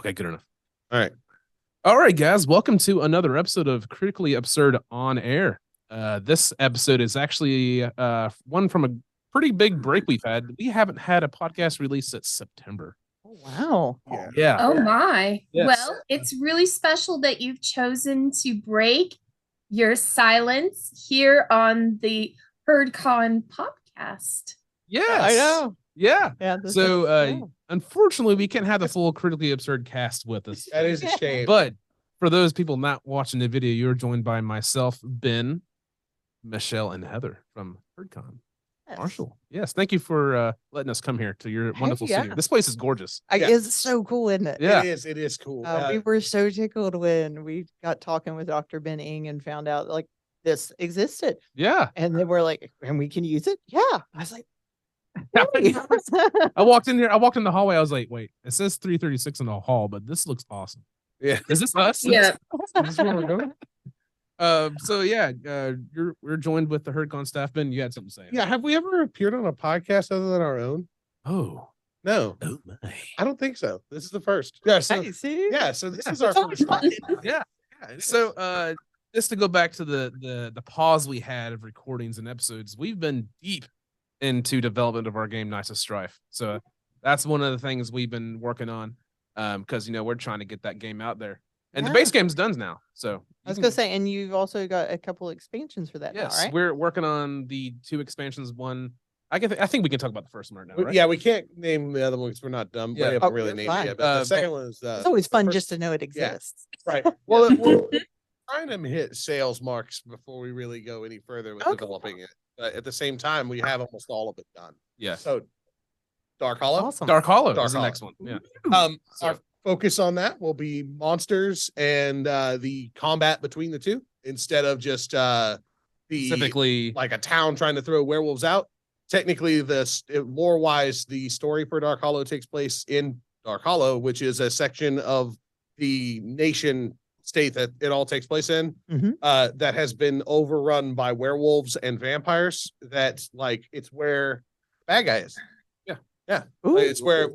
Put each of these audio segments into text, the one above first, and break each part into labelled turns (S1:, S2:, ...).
S1: Okay, good enough.
S2: All
S1: right, guys. Welcome to another episode of Critically Absurd on Air. This episode is actually one from a pretty big break we've had. We haven't had a podcast release since September.
S3: Oh, wow.
S1: Yeah.
S4: Oh my.
S1: Yes.
S4: Well, it's really special that you've chosen to break your silence here on the HerdCon podcast.
S1: Yes.
S3: I know.
S1: Yeah.
S3: So,
S1: unfortunately, we can't have the full Critically Absurd cast with us.
S2: That is a shame.
S1: But for those people not watching the video, you're joined by myself, Ben, Michelle, and Heather from HerdCon. Marshall. Yes, thank you for letting us come here to your wonderful studio. This place is gorgeous.
S3: It's so cool, isn't it?
S1: Yeah.
S2: It is cool.
S3: We were so tickled when we got talking with Dr. Ben Ng and found out like this existed.
S1: Yeah.
S3: And then we're like, and we can use it? Yeah. I was like,
S1: I walked in the hallway. I was like, wait, it says 336 in the hall, but this looks awesome.
S2: Yeah.
S1: Is this us?
S4: Yeah.
S1: Is this where we're going? We're joined with the HerdCon staff. Ben, you had something to say.
S2: Yeah. Have we ever appeared on a podcast other than our own?
S1: Oh.
S2: No.
S1: Oh my.
S2: I don't think so. This is the first. Yeah. So,
S3: see?
S2: yeah. So this is our first one.
S1: Yeah. So just to go back to the pause we had of recordings and episodes, we've been deep into development of our game Knights of Strife. So that's one of the things we've been working on. Because we're trying to get that game out there. And the base game's done now. So
S3: I was gonna say, and you've also got a couple expansions for that now, right?
S1: We're working on the 2 expansions. One, I think we can talk about the first one right now, right?
S2: Yeah, we can't name the other one because we're not dumb.
S1: Yeah.
S2: We haven't really named it yet. But the second one is
S3: it's always fun just to know it exists.
S2: Right. Well, we're trying to hit sales marks before we really go any further with developing it. But at the same time, we have almost all of it done.
S1: Yeah.
S2: So Dark Hollow.
S3: Awesome.
S1: Dark Hollow
S2: Dark
S1: is the
S2: Hollow.
S1: next one. Yeah.
S2: Our focus on that will be monsters and the combat between the two instead of just
S1: specifically
S2: like a town trying to throw werewolves out. Technically, lore-wise, the story for Dark Hollow takes place in Dark Hollow, which is a section of the nation state that it all takes place in, that has been overrun by werewolves and vampires. That it's where the bad guy is. Yeah. It's where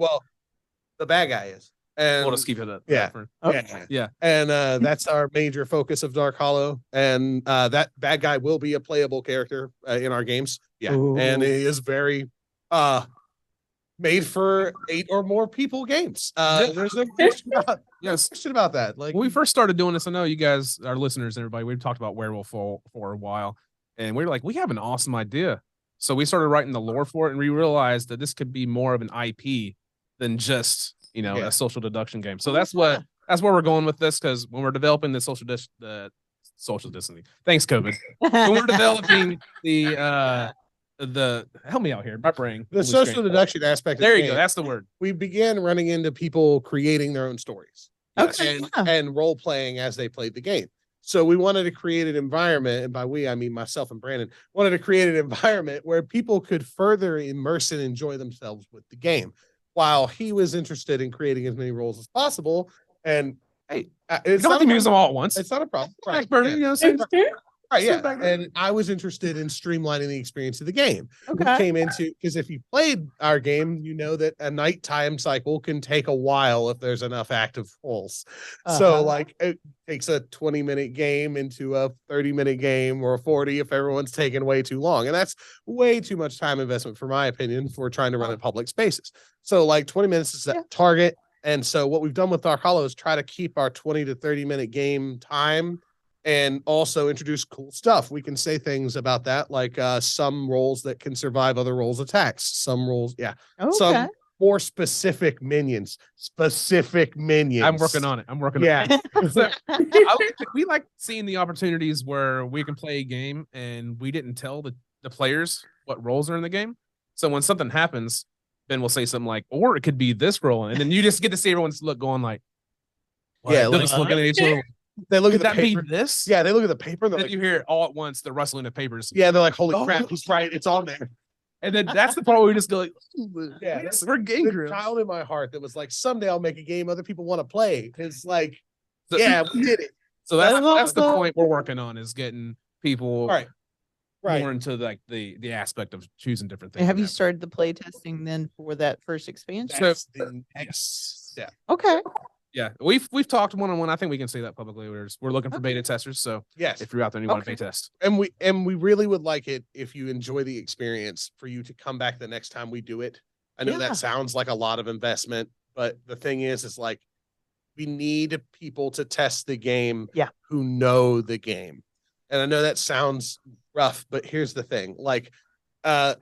S2: the bad guy is. And
S1: we'll just keep it up.
S2: Yeah. And that's our major focus of Dark Hollow. And that bad guy will be a playable character in our games. Yeah.
S3: Ooh.
S2: And he is very made for 8 or more people games. There's no question about that. Like
S1: when we first started doing this, I know you guys, our listeners, everybody, we've talked about werewolf for a while, and we were like, we have an awesome idea. So we started writing the lore for it, and we realized that this could be more of an IP than just a social deduction game. So that's where we're going with this, because when we're developing the social distancing. Thanks, COVID. When we're developing the help me out here, my brain.
S2: The social deduction aspect.
S1: There you go. That's the word.
S2: We began running into people creating their own stories.
S3: Okay.
S2: And role playing as they played the game. So we wanted to create an environment, and by we, I mean myself and Brandon, wanted to create an environment where people could further immerse and enjoy themselves with the game, while he was interested in creating as many roles as possible. And hey,
S1: it's not to use them all at once.
S2: It's not a problem.
S1: Right.
S2: Right, yeah. And I was interested in streamlining the experience of the game.
S3: Okay.
S2: Came into, because if you played our game, you know that a nighttime cycle can take a while if there's enough active roles. So it takes a 20-minute game into a 30-minute game, or a 40 if everyone's taking way too long. And that's way too much time investment, for my opinion, for trying to run in public spaces. So 20 minutes is that target. And so what we've done with Dark Hollow is try to keep our 20 to 30-minute game time, and also introduce cool stuff. We can say things about that, like some roles that can survive other roles' attacks. Some roles, some more specific minions.
S1: I'm working on it. So, we like seeing the opportunities where we can play a game and we didn't tell the players what roles are in the game. So when something happens, Ben will say something like, or it could be this role. And then you just get to see everyone's look going like, looking at each other.
S2: They look at the
S1: that
S2: paper.
S1: Be this?
S2: Yeah, they look at the paper.
S1: Then you hear all at once the rustling of papers.
S2: Yeah, they're like, "Holy crap, he's right! It's on there."
S1: And then that's the part where we just go like, we're game
S2: the child in my heart that was like, "Someday I'll make a game other people want to play." It's like, we did it.
S1: So that's the point we're working on, is getting people
S2: right
S1: more into the aspect of choosing different things.
S3: And have you started the play testing then for that first expansion?
S1: So
S2: yes, yeah.
S3: Okay.
S1: Yeah, we've talked one-on-one. I think we can say that publicly. We're looking for beta testers. So
S2: Yes.
S1: if you're out there and you want to
S2: Okay.
S1: beta test,
S2: And we really would like it if you enjoy the experience for you to come back the next time we do it. I know
S3: Yeah.
S2: that sounds like a lot of investment, but the thing is like we need people to test the game who know the game. And I know that sounds rough, but here's the thing. Like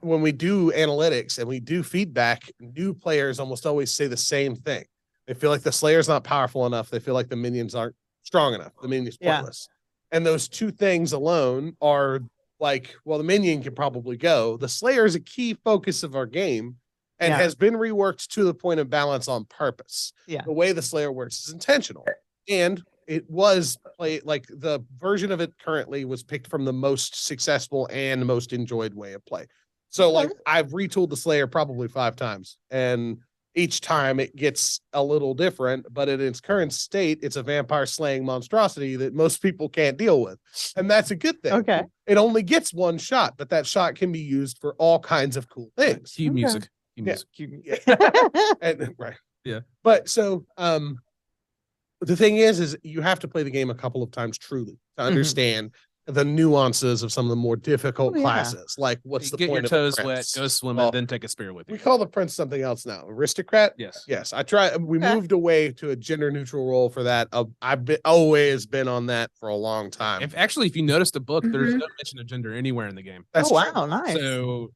S2: when we do analytics and we do feedback, new players almost always say the same thing. They feel like the Slayer's not powerful enough. They feel like the minions aren't strong enough. The minion's pointless. And those two things alone are like, well, the minion can probably go. The Slayer is a key focus of our game and has been reworked to the point of balance on purpose.
S3: Yeah.
S2: The way the Slayer works is intentional. And it was like the version of it currently was picked from the most successful and most enjoyed way of play. So like I've retooled the Slayer probably 5 times, and each time it gets a little different, but in its current state, it's a vampire slaying monstrosity that most people can't deal with. And that's a good thing.
S3: Okay.
S2: It only gets one shot, but that shot can be used for all kinds of cool things.
S1: cue music. Cue
S2: Yeah.
S1: music.
S2: And, right.
S1: Yeah.
S2: But so the thing is you have to play the game a couple of times truly to understand the nuances of some of the more difficult classes. Like what's the
S1: Get your
S2: point
S1: toes
S2: of a
S1: wet,
S2: prince?
S1: go swimming,
S2: Well,
S1: then take a spear with you.
S2: We call the prince something else now. Aristocrat?
S1: Yes.
S2: Yes. We moved away to a gender neutral role for that. I've always been on that for a long time.
S1: If you notice the book, there's no mention of gender anywhere in the game.
S2: That's
S3: Oh,
S2: true.
S3: wow. Nice.
S1: So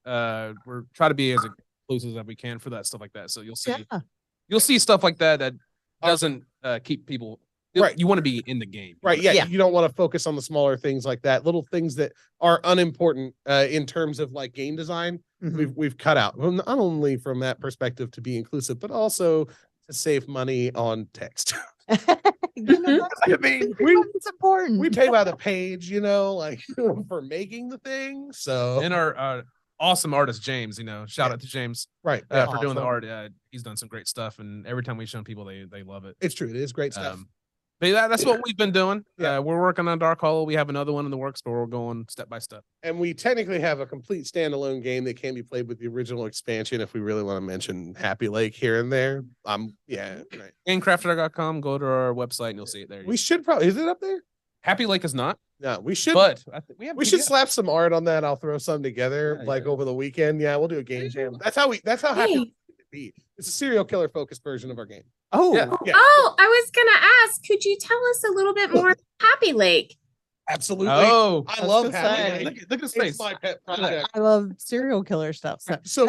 S1: we're trying to be as inclusive as we can for that stuff like that. So you'll see stuff like that doesn't keep people
S2: Right.
S1: You want to be in the game.
S2: Right. Yeah.
S3: Yeah.
S2: You don't want to focus on the smaller things like that, little things that are unimportant in terms of like game design. We've cut out, well, not only from that perspective to be inclusive, but also to save money on text.
S3: You know,
S2: I mean,
S3: it's important.
S2: we pay by the page, like for making the thing. So
S1: And our awesome artist James, shout out to James
S2: right.
S1: for doing the
S3: Awesome.
S1: art. He's done some great stuff, and every time we show people, they love it.
S2: It's true. It is great stuff.
S1: But that's what we've been doing.
S2: Yeah.
S1: We're working on Dark Hollow. We have another one in the works, but we're going step by step.
S2: And we technically have a complete standalone game that can be played with the original expansion if we really want to mention Happy Lake here and there. Right.
S1: GameCrafter.com. Go to our website and you'll see it there.
S2: We should probably, is it up there?
S1: Happy Lake is not,
S2: No, we should.
S1: but
S2: We should slap some art on that. I'll throw some together
S1: Yeah,
S2: over the weekend. Yeah, we'll do a game jam. That's how Happy Lake can be. It's a serial killer focused version of our game.
S3: Oh,
S1: Yeah.
S2: Yeah.
S4: Oh, I was gonna ask, could you tell us a little bit more about Happy Lake?
S2: Absolutely.
S1: Oh,
S2: I
S3: was
S2: love
S3: gonna
S2: Happy
S3: say.
S2: Lake.
S1: look at his
S2: It's
S1: face.
S2: my pet project.
S3: I love serial killer stuff. So,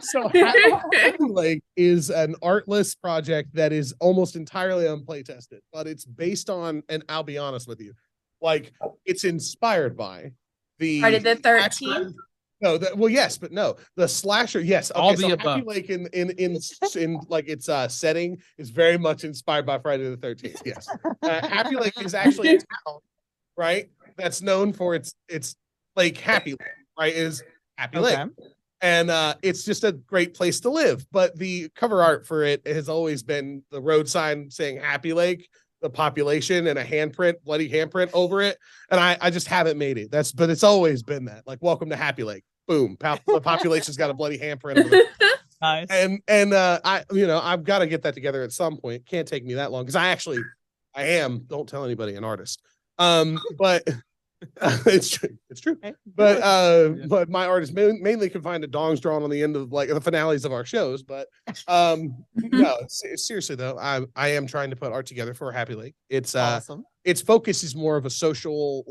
S2: So Happy Lake is an artless project that is almost entirely unplay tested, but it's based on, and I'll be honest with you, like it's inspired by the
S4: Friday the 13th?
S2: No, well, yes, but no. The slasher, yes. Okay,
S1: All
S2: so
S1: the
S2: Happy
S1: above.
S2: Lake in like its setting is very much inspired by Friday the 13th. Yes, Happy Lake is actually a town, right? That's known for its Lake Happy Lake, right? Is Happy Lake. And it's just a great place to live. But the cover art for it has always been the road sign saying Happy Lake, the population, and a handprint, bloody handprint over it. And I just haven't made it. But it's always been that. Like, welcome to Happy Lake. Boom. The population's got a bloody handprint over it.
S3: nice.
S2: And I've got to get that together at some point. Can't take me that long because I am, don't tell anybody, an artist. But it's true.
S3: Okay.
S2: But my art is mainly confined to dongs drawn on the end of like the finales of our shows. But no, seriously though, I am trying to put art together for Happy Lake. It's
S3: Awesome.
S2: its focus is more of a social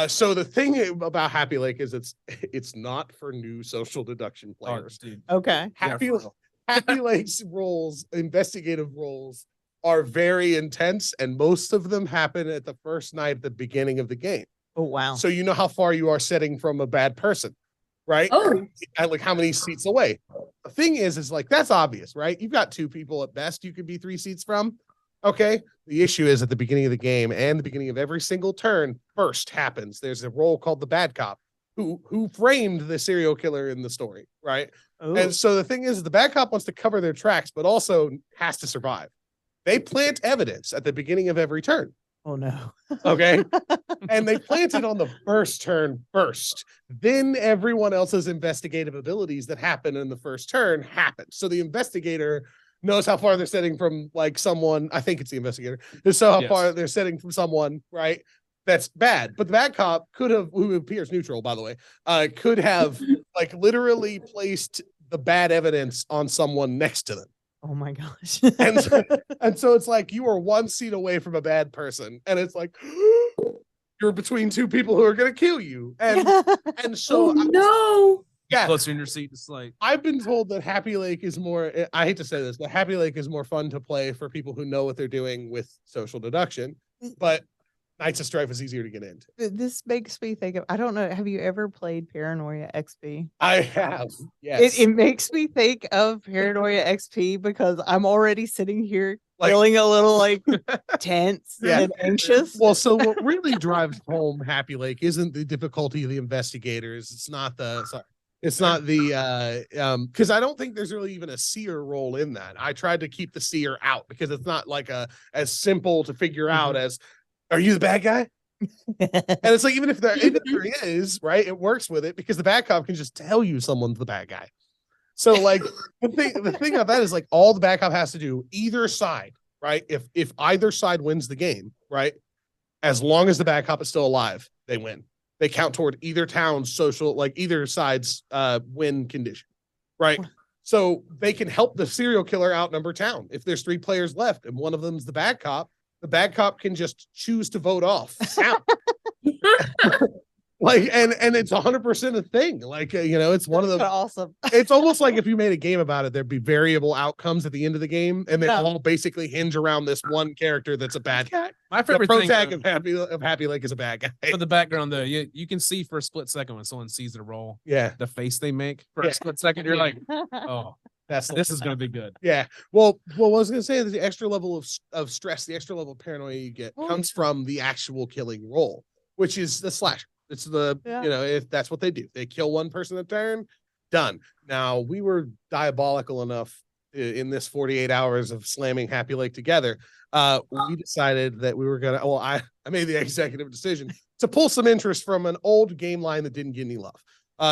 S2: so the thing about Happy Lake is it's not for new social deduction players.
S1: dude.
S3: Okay.
S2: Happy
S1: for real.
S2: Happy Lake's investigative roles are very intense, and most of them happen at the first night at the beginning of the game.
S3: Oh, wow.
S2: So you know how far you are setting from a bad person, right?
S4: Oh.
S2: And like how many seats away. The thing is like that's obvious, right? You've got 2 people at best you could be 3 seats from. Okay. The issue is at the beginning of the game and the beginning of every single turn, first happens. There's a role called the bad cop who framed the serial killer in the story, right?
S3: Ooh.
S2: And so the thing is the bad cop wants to cover their tracks, but also has to survive. They plant evidence at the beginning of every turn.
S3: Oh, no.
S2: Okay. And they plant it on the first turn first. Then everyone else's investigative abilities that happen in the first turn happen. So the investigator knows how far they're sitting from like someone. I think it's the investigator. So how far they're sitting from someone, right? That's bad. But the bad cop could have, who appears neutral, by the way, could have like literally placed the bad evidence on someone next to them.
S3: Oh my gosh.
S2: And so it's like you are one seat away from a bad person, and it's like you're between two people who are going to kill you. And so
S4: no.
S2: Yeah.
S1: Closer in your seat, it's like
S2: I've been told that Happy Lake is more, I hate to say this, but Happy Lake is more fun to play for people who know what they're doing with social deduction. But Knights of Strife is easier to get into.
S3: This makes me think of, I don't know, have you ever played Paranoia XP?
S2: I have. Yes.
S3: It makes me think of Paranoia XP because I'm already sitting here
S2: Like-
S3: feeling a little like tense
S2: Yeah.
S3: and anxious.
S2: Well, so what really drives home Happy Lake isn't the difficulty of the investigators. It's not the because I don't think there's really even a seer role in that. I tried to keep the seer out because it's not like as simple to figure out as, are you the bad guy? And it's like even if there is, right, it works with it because the bad cop can just tell you someone's the bad guy. So like the thing about that is like all the bad cop has to do, either side, right? If either side wins the game, right? As long as the bad cop is still alive, they win. They count toward either town's social, like either side's win condition, right? So they can help the serial killer outnumber town. If there's 3 players left and one of them's the bad cop can just choose to vote off. Like, and it's 100% a thing. Like, it's one of the
S3: awesome.
S2: It's almost like if you made a game about it, there'd be variable outcomes at the end of the game, and they all basically hinge around this one character that's a bad guy.
S1: my
S2: The
S1: favorite
S2: pro
S1: thing
S2: tag of Happy Lake is a bad guy.
S1: for the background though. You can see for a split second when someone sees the role,
S2: Yeah,
S1: the face they make for
S2: Yeah.
S1: a split second. You're like, oh,
S2: that's
S1: this is gonna be good.
S2: Yeah. Well, what I was gonna say is the extra level of stress, the extra level of paranoia you get comes from the actual killing role, which is the slasher. It's the if that's what they do, they kill one person a turn, done. Now we were diabolical enough in this 48 hours of slamming Happy Lake together. We decided that we were gonna. Well, I made the executive decision to pull some interest from an old game line that didn't get any love.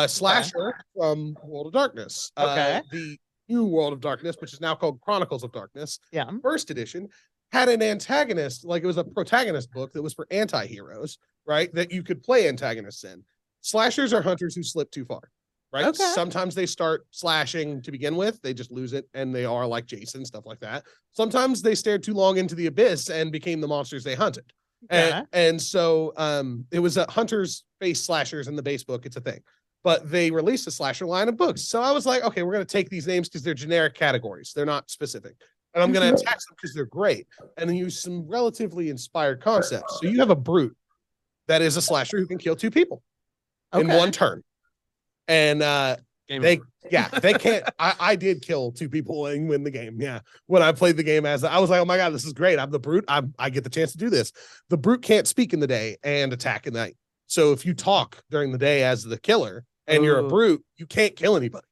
S2: Slasher from World of Darkness.
S3: Okay.
S2: The new World of Darkness, which is now called Chronicles of Darkness.
S3: Yeah.
S2: First edition had an antagonist, like it was a protagonist book that was for anti-heroes, right? That you could play antagonists in. Slashers are hunters who slip too far, right?
S3: Okay.
S2: Sometimes they start slashing to begin with, they just lose it, and they are like Jason, stuff like that. Sometimes they stared too long into the abyss and became the monsters they hunted.
S3: Okay.
S2: And so it was a hunters face slashers in the base book. It's a thing. But they released a slasher line of books. So I was like, okay, we're going to take these names because they're generic categories. They're not specific. And I'm going to attach them because they're great. And then use some relatively inspired concepts. So you have a brute that is a slasher who can kill 2 people in one turn. And they can't. I did kill 2 people and win the game. Yeah. When I played the game I was like, oh my God, this is great. I'm the brute. I get the chance to do this. The brute can't speak in the day and attack at night. So if you talk during the day as the killer and you're a brute, you can't kill anybody.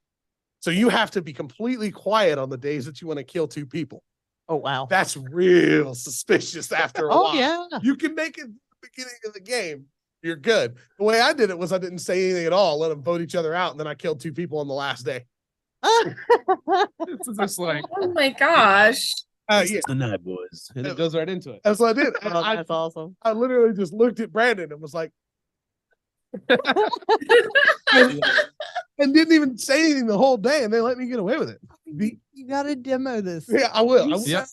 S2: So you have to be completely quiet on the days that you want to kill 2 people.
S3: Oh, wow.
S2: That's real suspicious after a while.
S3: Oh, yeah.
S2: You can make it at the beginning of the game. You're good. The way I did it was I didn't say anything at all. Let them vote each other out. And then I killed 2 people on the last day.
S1: This is just like,
S4: Oh my gosh.
S2: Yeah,
S1: the night, boys. And it goes right into it.
S2: that's what I did.
S3: Oh, that's awesome.
S2: I literally just looked at Brandon and was like, and didn't even say anything the whole day, and they let me get away with it.
S3: You got to demo this.
S2: Yeah, I will.
S1: Yep.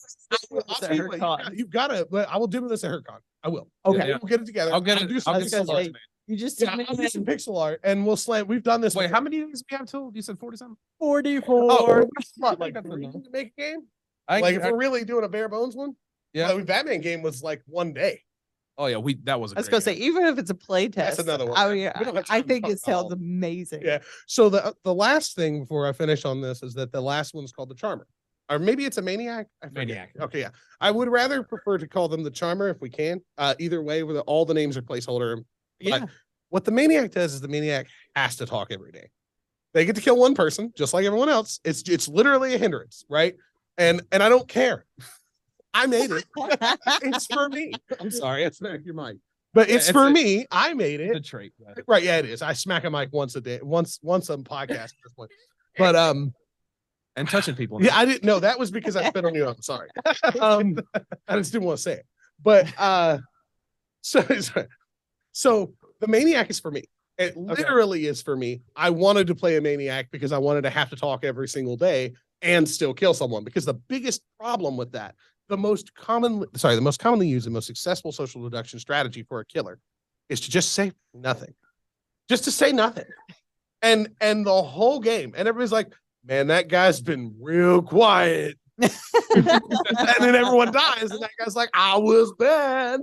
S2: I'll tell you what, you've got to. I will demo this at HerdCon. I will.
S3: Okay.
S1: Yeah.
S2: We'll get it together.
S1: I'll get it.
S2: Do some
S1: I'll get
S2: pixel
S1: some
S2: art.
S1: art.
S3: You just
S2: Yeah, I'll do some pixel art, and we'll slam. We've done this.
S1: Wait,
S2: before.
S1: how many days we have till? You said 40-something?
S3: 44.
S2: Oh, what, like
S1: That's
S2: 3
S1: enough.
S2: to make a game?
S1: I
S2: Like if we're really doing a bare bones one?
S1: Yeah.
S2: Like, Batman game was like 1 day.
S1: oh yeah, that was a
S3: I was
S1: great
S3: going to say,
S1: game.
S3: even if it's a play test.
S2: That's another one.
S3: I mean,
S2: We don't have
S3: I
S2: time to
S3: think
S2: talk
S3: it
S2: about all
S3: sounds
S2: of
S3: amazing.
S2: Yeah. So the last thing before I finish on this is that the last one's called the Charmer. Or maybe it's a Maniac. I forget.
S1: Maniac.
S2: Okay, yeah. I would rather prefer to call them the Charmer if we can. Either way, all the names are placeholder.
S3: Yeah.
S2: What the Maniac does is the Maniac has to talk every day. They get to kill one person, just like everyone else. It's literally a hindrance, right? And I don't care. I made it. It's for me. I'm sorry, I smacked your mic. But
S1: Yeah,
S2: it's
S1: it's
S2: for
S1: a-
S2: me. I made
S1: The
S2: it.
S1: trait.
S2: Right, yeah, it is. I smack a mic once a day, once a podcast at this point. But
S1: and touching people.
S2: Yeah, I didn't know. That was because I spit on you. I'm sorry. I just didn't want to say it. But so the Maniac is for me. It literally is for me. I wanted to play a Maniac because I wanted to have to talk every single day and still kill someone. Because the biggest problem with that, the most commonly used and most successful social deduction strategy for a killer is to just say nothing. Just to say nothing. And the whole game. And everybody's like, man, that guy's been real quiet. And then everyone dies, and that guy's like, I was bad.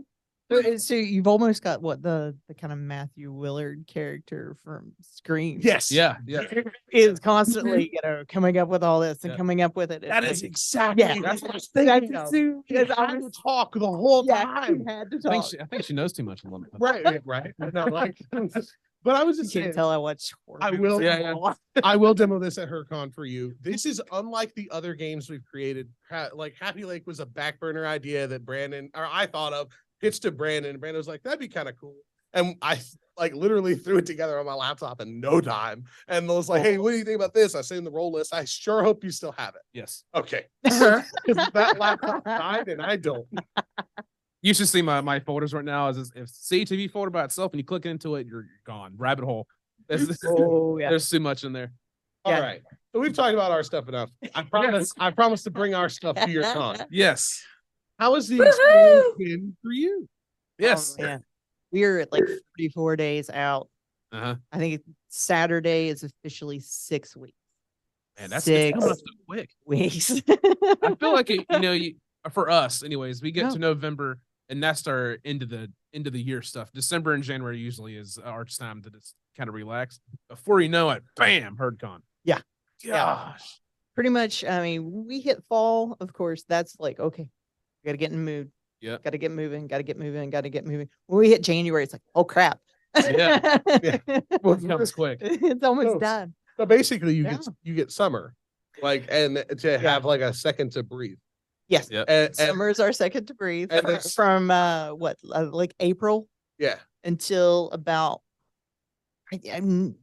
S3: So you've almost got what the kind of Matthew Willard character from Scream.
S2: Yes.
S1: Yeah.
S3: Is constantly, coming up with all this and
S1: Yeah.
S3: coming up with it.
S2: That is exactly.
S3: Yeah.
S2: That's what I was thinking.
S3: That's
S2: He
S3: because
S2: had to talk the whole time.
S3: had to
S1: I
S3: talk.
S1: think she knows too much.
S2: Right. No, like, but I was
S3: You
S2: just
S3: can't
S2: saying,
S3: tell I watch horror
S2: I
S3: movies
S2: will.
S3: anymore.
S2: I will demo this at HerdCon for you. This is unlike the other games we've created. Like Happy Lake was a back burner idea that I thought of, pitched to Brandon, and Brandon was like, that'd be kind of cool. And I like literally threw it together on my laptop in no time. And was like, hey, what do you think about this? I sent in the roll list. I sure hope you still have it.
S1: Yes.
S2: Okay. Because that laptop died and I don't.
S1: You should see my folders right now. If CTV folder by itself and you click into it, you're gone. Rabbit hole. There's too much in there.
S2: All right. So we've talked about our stuff enough. I promise to bring our stuff to your con.
S1: Yes.
S2: How has the experience been for you?
S1: Yes.
S3: Oh, man. We're at like 34 days out.
S1: Uh-huh.
S3: I think Saturday is officially 6 weeks.
S1: Man, that's
S3: 6
S1: coming up so quick.
S3: weeks.
S1: I feel like for us, anyways, we get to November, and that's our end of the year stuff. December and January usually is our time to just kind of relax. Before you know it, bam, HerdCon.
S3: Yeah.
S1: Gosh.
S3: Pretty much. I mean, we hit fall, of course. That's like, okay, we got to get in the mood.
S1: Yeah.
S3: Got to get moving. Got to get moving. Got to get moving. When we hit January, it's like, oh crap.
S1: Yeah. Well, it comes quick.
S3: It's almost done.
S2: So basically, you get summer, like, and to have like a second to breathe.
S3: Yes.
S1: Yeah.
S2: And
S3: Summer is our second to breathe
S2: and this-
S3: from like April
S2: yeah.
S3: until about I'm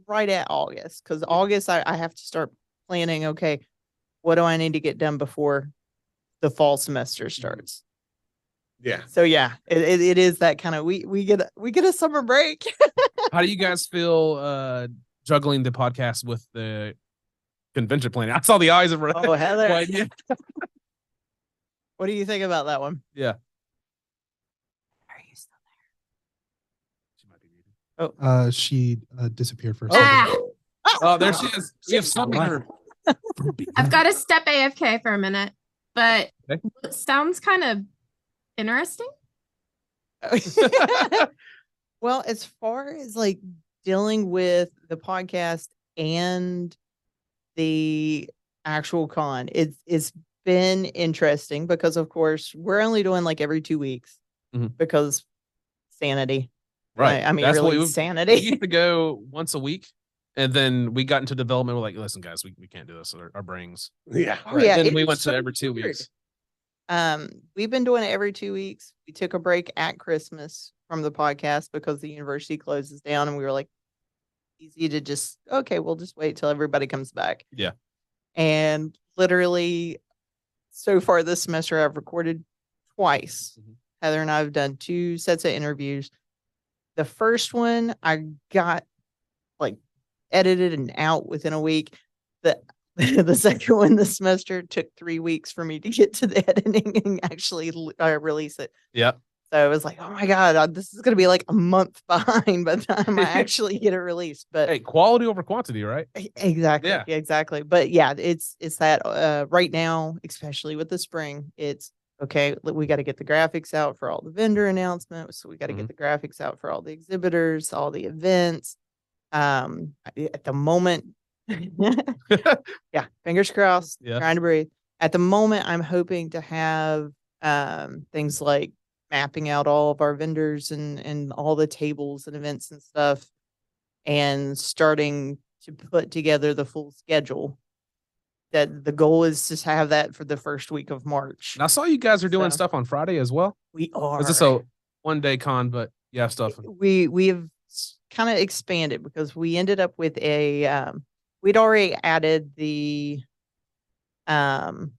S3: right at August, because August I have to start planning. Okay, what do I need to get done before the fall semester starts?
S2: Yeah.
S3: So yeah, it is that kind of we get a summer break.
S1: How do you guys feel juggling the podcast with the convention planning? I saw the eyes of her.
S3: Oh, Heather.
S1: Like, yeah.
S3: What do you think about that one?
S1: Yeah.
S3: Are you still
S1: She might be muted.
S5: She disappeared for a
S4: Ah.
S5: second.
S1: Oh, there she is. We have something.
S4: I've got to step AFK for a minute, but
S1: Okay.
S4: it sounds kind of interesting.
S3: there? Well, as far as like dealing with the podcast and the actual con, it's been interesting because of course we're only doing like every 2 weeks
S1: Mhm.
S3: because sanity.
S1: Right.
S3: I mean,
S1: That's what
S3: really
S1: we
S3: sanity.
S1: used to go once a week, and then we got into development. We're like, listen, guys, we can't do this. Our brains.
S2: Yeah.
S3: Oh, yeah,
S1: Then
S3: it
S1: we
S3: is
S1: went to
S3: so
S1: every 2
S3: weird.
S1: weeks.
S3: We've been doing it every 2 weeks. We took a break at Christmas from the podcast because the university closes down, and we were like, easy to just, okay, we'll just wait till everybody comes back.
S1: Yeah.
S3: And literally, so far this semester, I've recorded twice.
S1: Mhm.
S3: Heather and I have done 2 sets of interviews. The first one I got like edited and out within a week. The second one this semester took 3 weeks for me to get to the editing and actually release it.
S1: Yeah.
S3: So it was like, oh my God, this is going to be like a month behind by the time I actually get it released. But
S1: Hey, quality over quantity, right?
S3: exactly.
S1: Yeah.
S3: Exactly. But yeah, it's that right now, especially with the spring, it's okay. We got to get the graphics out for all the vendor announcements. So we got to get the graphics out for all the exhibitors, all the events. At the moment, yeah, fingers crossed,
S1: Yeah.
S3: trying to breathe. At the moment, I'm hoping to have things like mapping out all of our vendors and all the tables and events and stuff, and starting to put together the full schedule. That the goal is to have that for the first week of March.
S1: And I saw you guys are doing
S3: So-
S1: stuff on Friday as well.
S3: We are.
S1: Is this a 1-day con? But you have stuff.
S3: We've kind of expanded because we ended up with a we'd already added the song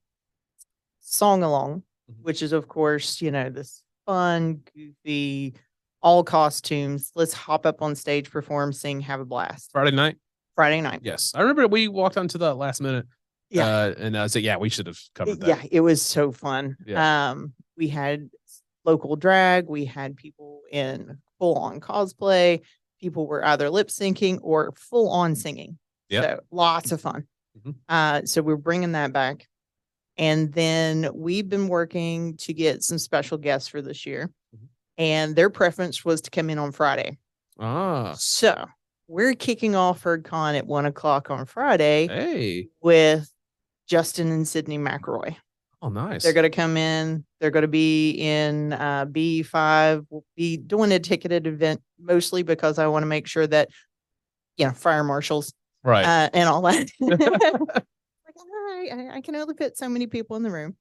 S3: along,
S1: Mhm.
S3: which is of course, this fun, goofy, all costumes. Let's hop up on stage, perform, sing, have a blast.
S1: Friday night.
S3: Friday night.
S1: Yes, I remember we walked onto the last minute.
S3: Yeah.
S1: And I said, yeah, we should have covered that.
S3: Yeah, it was so fun.
S1: Yeah.
S3: We had local drag, we had people in full on cosplay, people were either lip syncing or full on singing.
S1: Yeah.
S3: So lots of fun. So we're bringing that back. And then we've been working to get some special guests for this year. And their preference was to come in on Friday.
S1: Ah.
S3: So we're kicking off HerdCon at 1:00 on Friday.
S1: Hey.
S3: With Justin and Sydney McElroy.
S1: Oh, nice.
S3: They're going to come in. They're going to be in B5. We'll be doing a ticketed event mostly because I want to make sure that, fire marshals,
S1: right,
S3: and all that. I can only fit so many people in the room,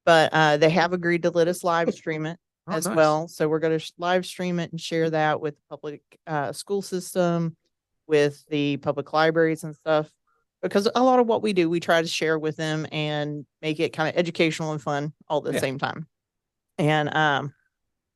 S3: but they have agreed to let us live stream it as
S1: nice.
S3: well. So we're going to live stream it and share that with the public school system, with the public libraries and stuff. Because a lot of what we do, we try to share with them and make it kind of educational and fun all at the same time. And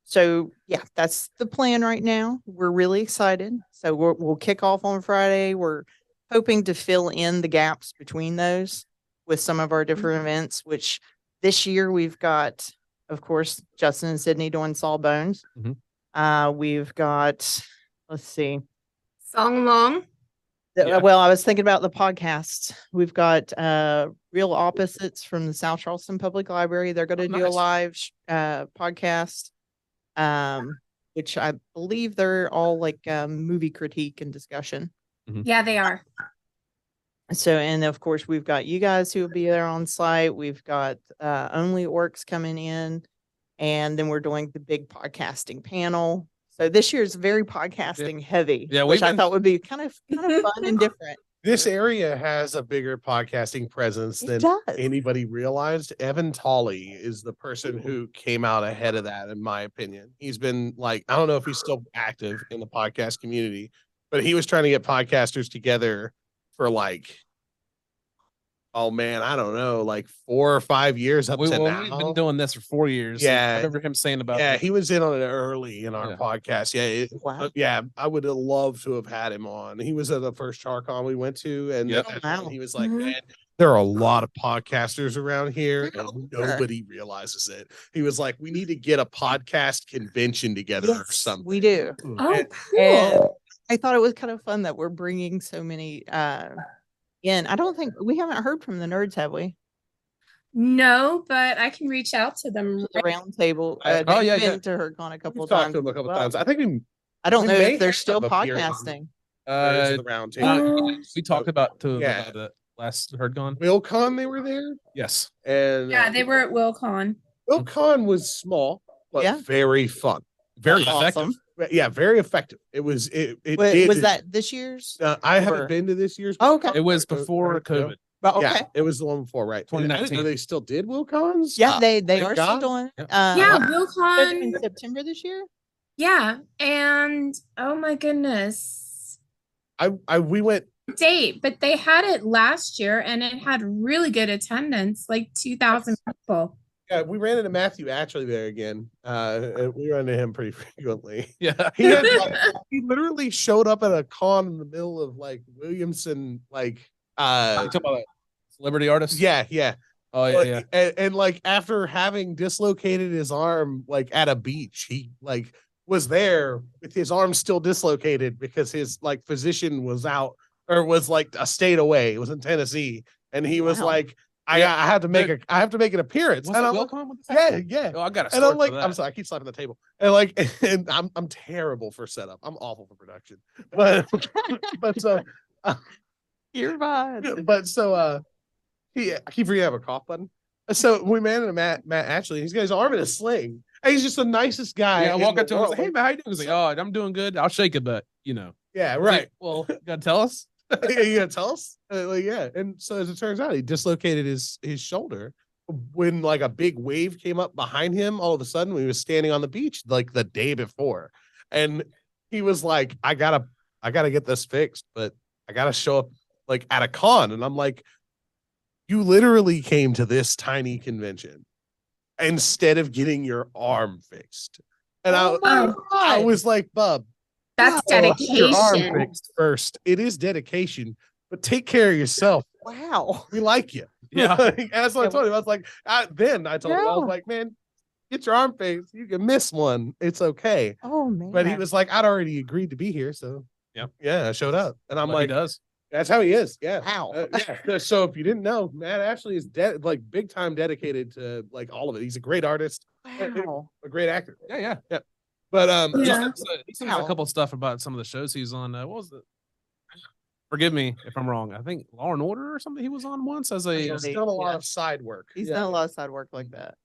S3: so yeah, that's the plan right now. We're really excited. So we'll kick off on Friday. We're hoping to fill in the gaps between those with some of our different events, which this year we've got, of course, Justin and Sydney doing Sawbones. We've got, let's see.
S4: Song along.
S1: Yeah.
S3: Well, I was thinking about the podcast. We've got Real Opposites from the South Charleston Public Library. They're going to do a live podcast, which I believe they're all like movie critique and discussion.
S4: Yeah, they are.
S3: So, and of course, we've got you guys who will be there on site. We've got Only Orcs coming in, and then we're doing the big podcasting panel. So this year is very podcasting heavy, which I thought would be kind of fun and different.
S2: This area has a bigger podcasting presence than anybody realized. Evan Tolley is the person who came out ahead of that, in my opinion. He's been I don't know if he's still active in the podcast community, but he was trying to get podcasters together for oh man, I don't know, 4 or 5 years up to now.
S1: We've been doing this for 4 years.
S2: Yeah.
S1: I remember him saying about
S2: that. He was in on it early in our podcast. Yeah.
S3: Wow.
S2: Yeah, I would have loved to have had him on. He was at the first HerdCon we went to, and he was like, man, there are a lot of podcasters around here, and nobody realizes it. He was like, we need to get a podcast convention together or something.
S3: We do.
S4: Oh, cool.
S3: And I thought it was kind of fun that we're bringing so many in. I don't think we haven't heard from the nerds, have we?
S4: No, but I can reach out to them.
S3: The round table.
S2: Been
S3: to HerdCon a couple of times.
S2: Talked to him a couple times. I think
S3: I don't know
S2: may
S3: if they're
S2: have
S3: still
S2: appeared on
S3: podcasting.
S2: the round table.
S1: we talked about
S2: Yeah.
S1: the last HerdCon.
S2: WillCon, they were there.
S1: Yes.
S2: And
S4: Yeah, they were at WillCon.
S2: WillCon was small, but very fun.
S1: Very
S3: Awesome.
S1: effective.
S2: Yeah, very effective. It was.
S3: Was that this year's?
S2: I haven't been to this year's.
S3: Oh, okay.
S1: It was before COVID.
S3: But okay.
S2: Yeah, it was the one before, right?
S1: 2019.
S2: They still did WillCons?
S3: Yeah, they
S2: thank
S3: are
S2: God.
S3: still doing it.
S4: Yeah,
S3: in
S4: WillCon.
S3: September this year.
S4: Yeah, and oh my goodness,
S2: we went
S4: date, but they had it last year and it had really good attendance, like 2,000 people.
S2: Yeah, we ran into Matthew actually there again. And we run into him pretty frequently.
S1: Yeah.
S2: He literally showed up at a con in the middle of Williamson,
S1: talking about a celebrity artist.
S2: Yeah.
S1: Oh yeah.
S2: And after having dislocated his arm at a beach, he was there with his arm still dislocated because his physician was out or was a state away. It was in Tennessee, and he was I have to make an appearance.
S1: Was
S2: and
S1: it
S2: I'm
S1: welcome with the
S2: yeah.
S1: Oh, I got to.
S2: And I'm I'm sorry, I keep slapping the table. And and I'm terrible for setup. I'm awful for production. But
S3: You're fine.
S2: but so I keep forgetting I have a cough button. So we ran into Matt actually. He's got his arm in a sling. And he's just the nicest guy.
S1: Yeah, I walk up to him and say, hey man, how you doing? He's like, oh, I'm doing good. I'll shake it, but
S2: Yeah, right.
S1: Well, you gotta tell us.
S2: You gonna tell us? Yeah. And so as it turns out, he dislocated his shoulder when a big wave came up behind him. All of a sudden, when he was standing on the beach the day before, and he was like, I gotta get this fixed, but I gotta show up at a con. And I'm like, You literally came to this tiny convention instead of getting your arm fixed. And I was like, Bub,
S4: That's
S2: get your arm
S4: dedication.
S2: fixed first. It is dedication, but take care of yourself.
S3: Wow.
S2: We like you.
S1: Yeah.
S2: That's what I told him. I was like, then I told him, I was
S3: Yeah.
S2: like, man, get your arm fixed. You can miss one. It's okay.
S3: Oh man.
S2: But he was like, I'd already agreed to be here. So
S1: Yep.
S2: yeah, I showed up. And I'm
S1: Like he
S2: like,
S1: does.
S2: that's how he is. Yeah.
S3: Wow.
S2: Yeah. So if you didn't know, Matt Ashley is like big time dedicated to like all of it. He's a great artist,
S3: Wow.
S2: a great actor.
S1: Yeah.
S2: But
S4: Yeah.
S1: He sent us a couple of stuff about some of the shows he's on. What was it? Forgive me if I'm wrong. I think Law and Order or something he was on once as a.
S2: he's done a lot of side work.
S3: He's
S2: Yeah.
S3: done a lot of side work like that.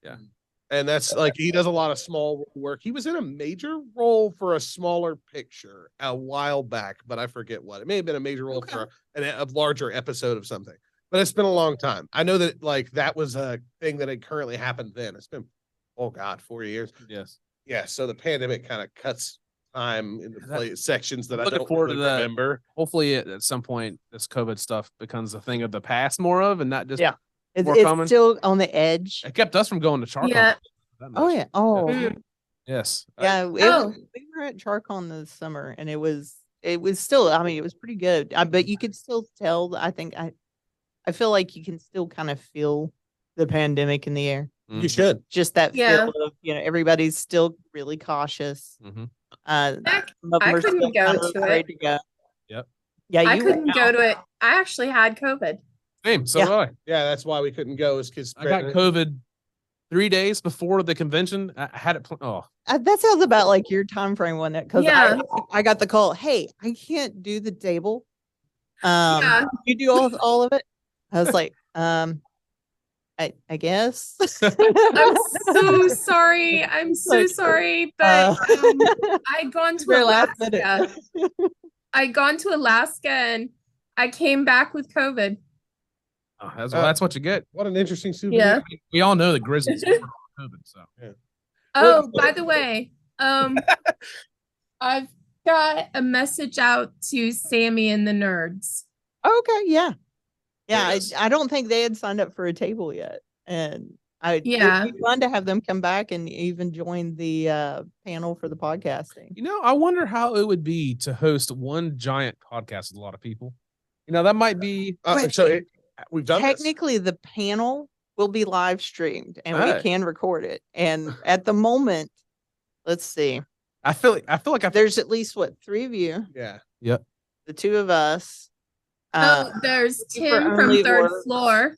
S2: And that's like he does a lot of small work. He was in a major role for a smaller picture a while back, but I forget what. It may have been a major role for a larger episode of something, but it's been a long time. I know that like that was a thing that had currently happened then. It's been, oh God, 4 years.
S1: Yes.
S2: Yeah. So the pandemic kind of cuts time into sections that I
S1: looking
S2: don't
S1: forward
S2: really
S1: to that.
S2: remember.
S1: Hopefully, at some point, this COVID stuff becomes a thing of the past more of, and not just.
S3: Yeah.
S1: More
S3: It's
S1: common.
S3: still on the edge.
S1: It kept us from going to Charcoal.
S4: Yeah.
S1: that
S3: Oh
S1: much.
S3: yeah. Oh
S1: Yes.
S3: yeah.
S4: Oh.
S3: We were at CharCon this summer, and it was still. I mean, it was pretty good. But you could still tell. I feel like you can still kind of feel the pandemic in the air.
S2: You should.
S3: Just that
S4: Yeah.
S3: feel of everybody's still really cautious.
S1: Mm-hmm.
S3: Some of
S4: I
S3: them are
S4: couldn't
S3: still
S4: go
S3: kind of
S4: to
S3: afraid
S4: it.
S3: to go.
S1: Yep.
S3: Yeah,
S4: I
S3: you
S4: couldn't go to it. I actually had COVID.
S1: Same. So
S3: Yeah.
S1: did I.
S2: Yeah, that's why we couldn't go. Is because
S1: I got COVID 3 days before the convention. I had it.
S3: That sounds about like your time frame, wasn't it? Because
S4: Yeah.
S3: I got the call. Hey, I can't do the table.
S4: Yeah.
S3: You do all of it. I was like, I guess.
S4: I'm so sorry. I'm so
S3: Like,
S4: sorry, but I'd gone to
S3: Very last minute.
S4: Alaska. I'd gone to Alaska and I came back with COVID.
S1: Oh, that's what you get.
S2: What an interesting souvenir.
S4: Yeah.
S1: We all know the Grizzlies are COVID. So
S4: Oh, by the way, I've got a message out to Sammy and the nerds.
S3: Okay, yeah. Yeah,
S2: Yes.
S3: I don't think they had signed up for a table yet. And
S4: Yeah.
S3: it'd be fun to have them come back and even join the panel for the podcasting.
S1: I wonder how it would be to host one giant podcast with a lot of people. That might be.
S2: We've done this.
S3: Technically, the panel will be live streamed and
S1: Right.
S3: we can record it. And at the moment, let's see,
S1: I feel like
S3: there's at least 3 of you,
S2: Yeah.
S3: the 2 of us.
S4: There's
S3: for
S4: Tim from
S3: early
S4: third
S3: work.
S4: floor.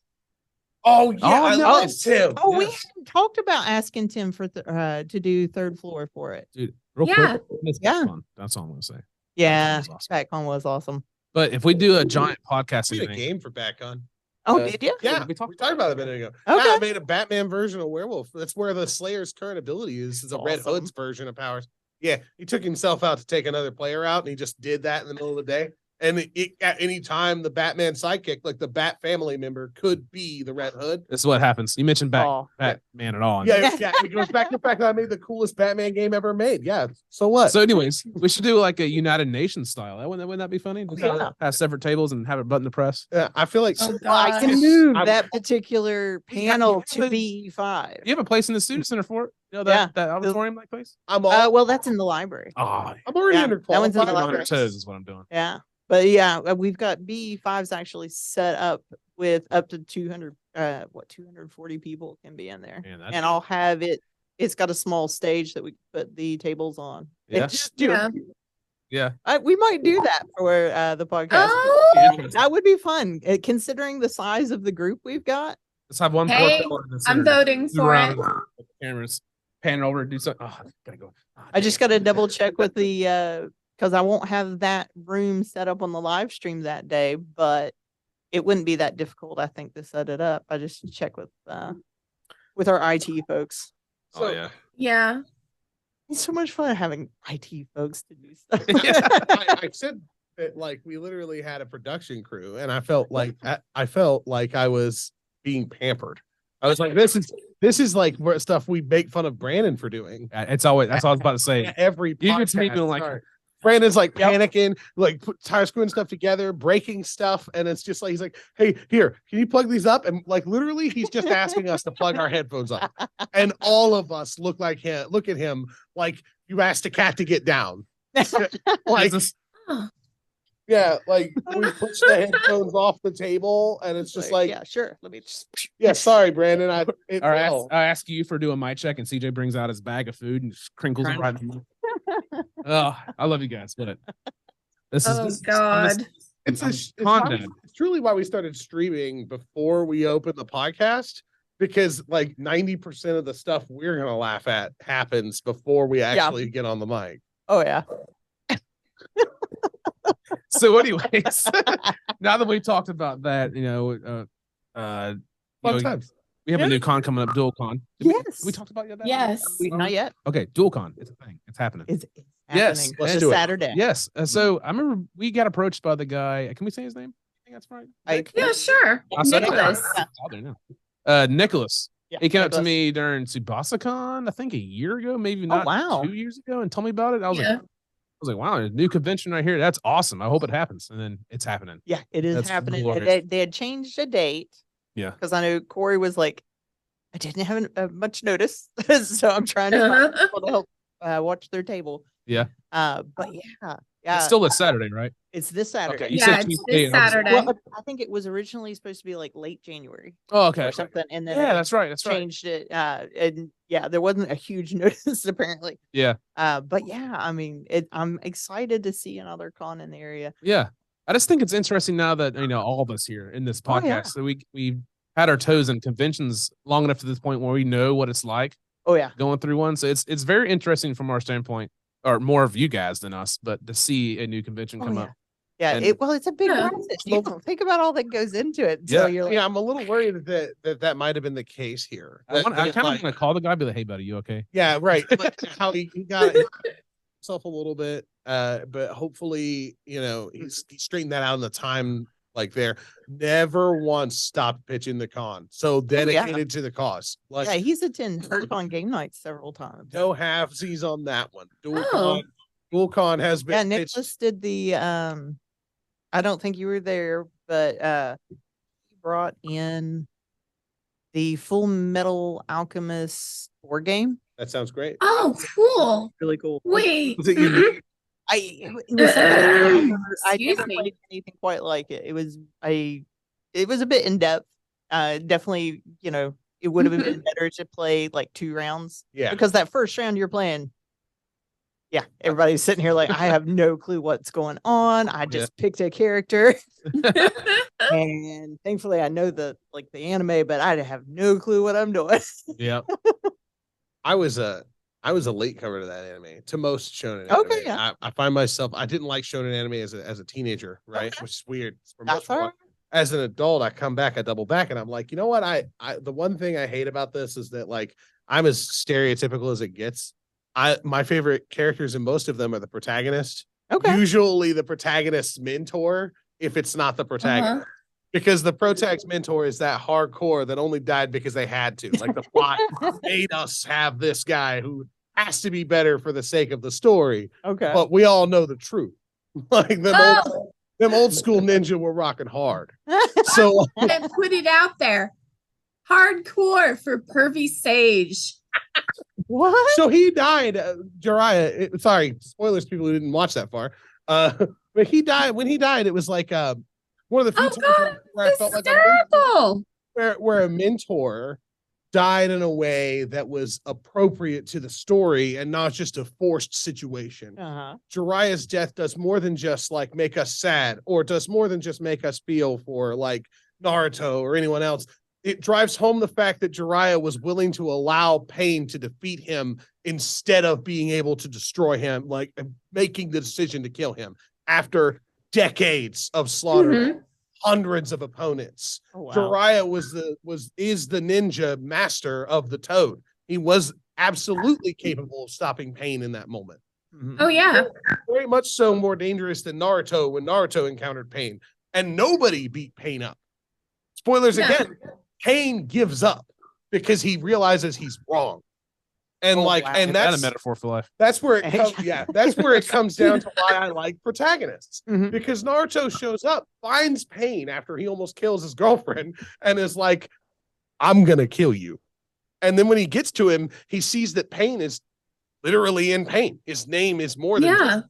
S2: Oh yeah, I
S1: no.
S2: love Tim.
S3: Oh, we
S1: Yes.
S3: hadn't talked about asking Tim for to do third floor for it.
S1: dude, real
S4: Yeah.
S1: quick. It's
S3: Yeah.
S1: fun. That's all I'm gonna say.
S3: Yeah,
S1: was awesome.
S3: TrackCon was awesome.
S1: But if we do a giant
S2: We
S1: podcasting
S2: did a
S1: thing,
S2: game for BackCon.
S3: Oh,
S1: Uh,
S3: did you?
S2: Yeah,
S1: we
S2: we
S1: talked
S2: talked about it a minute ago.
S3: Okay.
S2: Yeah, I made a Batman version of Werewolf. That's where the Slayer's current ability is. It's a Red
S3: Awesome.
S2: Hood's version of powers. Yeah, he took himself out to take another player out, and he just did that in the middle of the day. And at any time, the Batman sidekick, like the Bat family member, could be the Red Hood.
S1: this is what happens. You mentioned
S3: Oh.
S1: Batman at all.
S2: Yeah, it goes back to the fact that I made the coolest Batman game ever made. Yeah, so what?
S1: So, anyways, we should do like a United Nations style. Wouldn't that be funny? Just
S3: Yeah.
S1: have separate tables and have a button to press.
S2: Yeah, I feel like
S4: Oh,
S3: I
S4: gosh.
S3: can move
S2: I'm-
S3: that particular panel to B5.
S1: You have a place in the student center for it?
S3: Yeah.
S1: That auditorium, that place.
S2: I'm all,
S3: Well, that's in the library.
S1: Oh,
S2: I'm already
S3: yeah, that one's in the
S2: underqualified.
S1: I'm on
S3: library.
S1: your toes is what I'm doing.
S3: Yeah. But yeah, we've got B5's actually set up with up to 200, 240 people can be in there.
S1: Man, that's,
S3: And I'll have it's got a small stage that we can put the tables on.
S1: Yeah.
S3: Just
S4: Yeah.
S1: yeah.
S3: we might do that for the podcast.
S4: Oh,
S3: That would be fun, considering the size of the group we've got.
S1: Let's have one.
S4: Hey,
S1: poor in the
S4: I'm
S1: center.
S4: voting
S1: Move
S4: for
S1: around
S4: it.
S1: with the cameras, pan over, do something. Oh, gotta go. Oh,
S3: I just got to double check with the because I won't have that room set up on the live stream that day, but it wouldn't be that difficult, I think, to set it up. I just check with our IT folks.
S1: oh yeah.
S4: yeah.
S3: It's so much fun having IT folks to do stuff.
S2: I said that like we literally had a production crew, and I felt like I was being pampered. I was like, this is like stuff we make fun of Brandon for doing.
S1: It's always that's what I was about to say.
S2: Every
S1: You get to me
S2: podcast
S1: being like,
S2: start. Brandon's like
S3: Yep.
S2: panicking, like screwing stuff together, breaking stuff, and it's just like he's like, "Hey, here, can you plug these up?" And like literally, he's just asking us to plug our headphones up, and all of us look at him like you asked a cat to get down. Like, yeah, like we push the headphones off the table, and it's just like,
S3: yeah, sure. Let me just.
S2: yeah, sorry, Brandon. I
S1: ask you for doing my check, and CJ brings out his bag of food and just crinkles it right in the Oh, I love you guys. But this is
S4: Oh,
S1: this
S4: God.
S2: it's
S1: content.
S2: it's truly why we started streaming before we opened the podcast, because like 90% of the stuff we're gonna laugh at happens before we actually get on the mic.
S3: Oh yeah.
S1: So, anyways, now that we talked about that,
S2: Fun times.
S1: we have
S3: Yeah.
S1: a new con coming up, DualCon.
S3: Yes.
S1: We talked about that.
S4: Yes.
S3: Not yet.
S1: Okay, DualCon. It's a thing. It's happening.
S3: It's
S1: Yes,
S3: happening
S2: let's
S3: this
S2: do it.
S3: Saturday.
S1: Yes. So I remember we got approached by the guy. Can we say his name? I think that's right.
S4: Yeah, sure.
S1: I said it.
S4: Nicholas.
S1: It's out there now. Nicholas.
S3: Yeah,
S1: He came up to
S3: Nicholas.
S1: me during SubasaCon, I think a year ago, maybe not
S3: wow.
S1: 2 years ago, and told me about it. I was
S4: Yeah.
S1: like, wow, a new convention right here. That's awesome. I hope it happens. And then it's happening.
S3: Yeah, it is
S1: That's
S3: happening.
S1: glorious.
S3: They had changed a date.
S1: Yeah.
S3: Because I know Corey was like, I didn't have much notice, so I'm trying to find people to help watch their table.
S1: Yeah.
S3: But yeah,
S1: It's still this Saturday, right?
S3: it's this Saturday.
S1: Okay, you
S4: Yeah,
S1: said
S4: it's
S1: Tuesday,
S4: this
S1: and I was-
S4: Saturday.
S3: Well, I think it was originally supposed to be like late January
S1: Oh, okay.
S3: or something, and then
S1: Yeah,
S3: it
S1: that's right. That's right.
S3: changed it. And yeah, there wasn't a huge notice apparently.
S1: Yeah.
S3: But yeah, I mean, I'm excited to see another con in the area.
S1: Yeah. I just think it's interesting now that all of us here in this
S3: Oh,
S1: podcast,
S3: yeah.
S1: so we had our toes in conventions long enough to this point where we know what it's like
S3: Oh yeah,
S1: going through one. So it's very interesting from our standpoint, or more of you guys than us, but to see a new convention come up.
S3: Yeah,
S1: And-
S3: it's a big
S4: Yeah.
S3: process. You don't think about all that goes into it until
S1: Yeah.
S3: you're like,
S2: Yeah, I'm a little worried that might have been the case here.
S1: I kind of
S2: Like,
S1: want to call the guy, be like, "Hey, buddy, you okay?"
S2: yeah, right. Like how he got himself a little bit, but hopefully, he straightened that out in the time. Like there, never once stopped pitching the con. So dedicated to the cause. Like
S3: yeah, he's attended HerdCon game nights several times.
S2: no halfsies on that one.
S4: Oh.
S2: DualCon has
S3: Yeah,
S2: been pitched.
S3: Nicholas did the I don't think you were there, but he brought in the Full Metal Alchemist board game.
S2: That sounds great.
S4: Oh, cool.
S3: Really cool.
S4: Wait.
S2: Was it unique?
S3: It was I
S4: Excuse
S3: never
S4: me.
S3: played anything quite like it. It was a bit in depth. Definitely, it would have been better to play like 2 rounds.
S2: Yeah.
S3: Because that first round you're playing, yeah, everybody's sitting here like, I have no clue what's going on. I just picked a character. And thankfully I know the anime, but I have no clue what I'm doing.
S1: Yeah.
S2: I was a late comer to that anime, to most shonen
S3: Okay,
S2: anime.
S3: yeah.
S2: I find myself, I didn't like shonen anime as a teenager, right? Which is weird. For
S3: That's
S2: most
S3: all
S2: people.
S3: right.
S2: As an adult, I come back, I double back, and I'm like, you know what? I the one thing I hate about this is that like I'm as stereotypical as it gets. My favorite characters in most of them are the protagonist.
S3: Okay.
S2: Usually the protagonist's mentor, if it's not the protagonist. Because the protagonist's mentor is that hardcore that only died because they had to. Like the plot made us have this guy who has to be better for the sake of the story.
S3: Okay.
S2: But we all know the truth. Like
S4: Oh.
S2: them old school ninja were rocking hard. So
S4: And put it out there. Hardcore for Pervy Sage.
S3: What?
S2: so he died. Jiraiya, sorry, spoilers, people who didn't watch that far. But he died. When he died, it was like one of the few
S4: Oh,
S2: times
S4: God,
S2: where I felt like
S4: Hysterical.
S2: where a mentor died in a way that was appropriate to the story and not just a forced situation.
S3: Uh-huh.
S2: Jiraiya's death does more than just like make us sad, or does more than just make us feel for like Naruto or anyone else. It drives home the fact that Jiraiya was willing to allow pain to defeat him instead of being able to destroy him, like making the decision to kill him after decades of slaughter,
S4: Mhm.
S2: hundreds of opponents.
S3: Oh, wow.
S2: Jiraiya is the ninja master of the toad. He was absolutely capable of stopping pain in that moment.
S4: Oh, yeah.
S2: Very much so more dangerous than Naruto when Naruto encountered pain. And nobody beat pain up. Spoilers
S4: Yeah.
S2: again. Pain gives up because he realizes he's wrong. And
S3: Oh,
S2: like,
S3: wow.
S2: and
S1: Is that a
S2: that's
S1: metaphor for life?
S2: that's where it comes. Yeah, that's where it comes down to why I like protagonists.
S3: Mhm.
S2: Because Naruto shows up, finds Pain after he almost kills his girlfriend, and is like, "I'm gonna kill you." And then when he gets to him, he sees that Pain is literally in pain. His name is more than
S4: Yeah.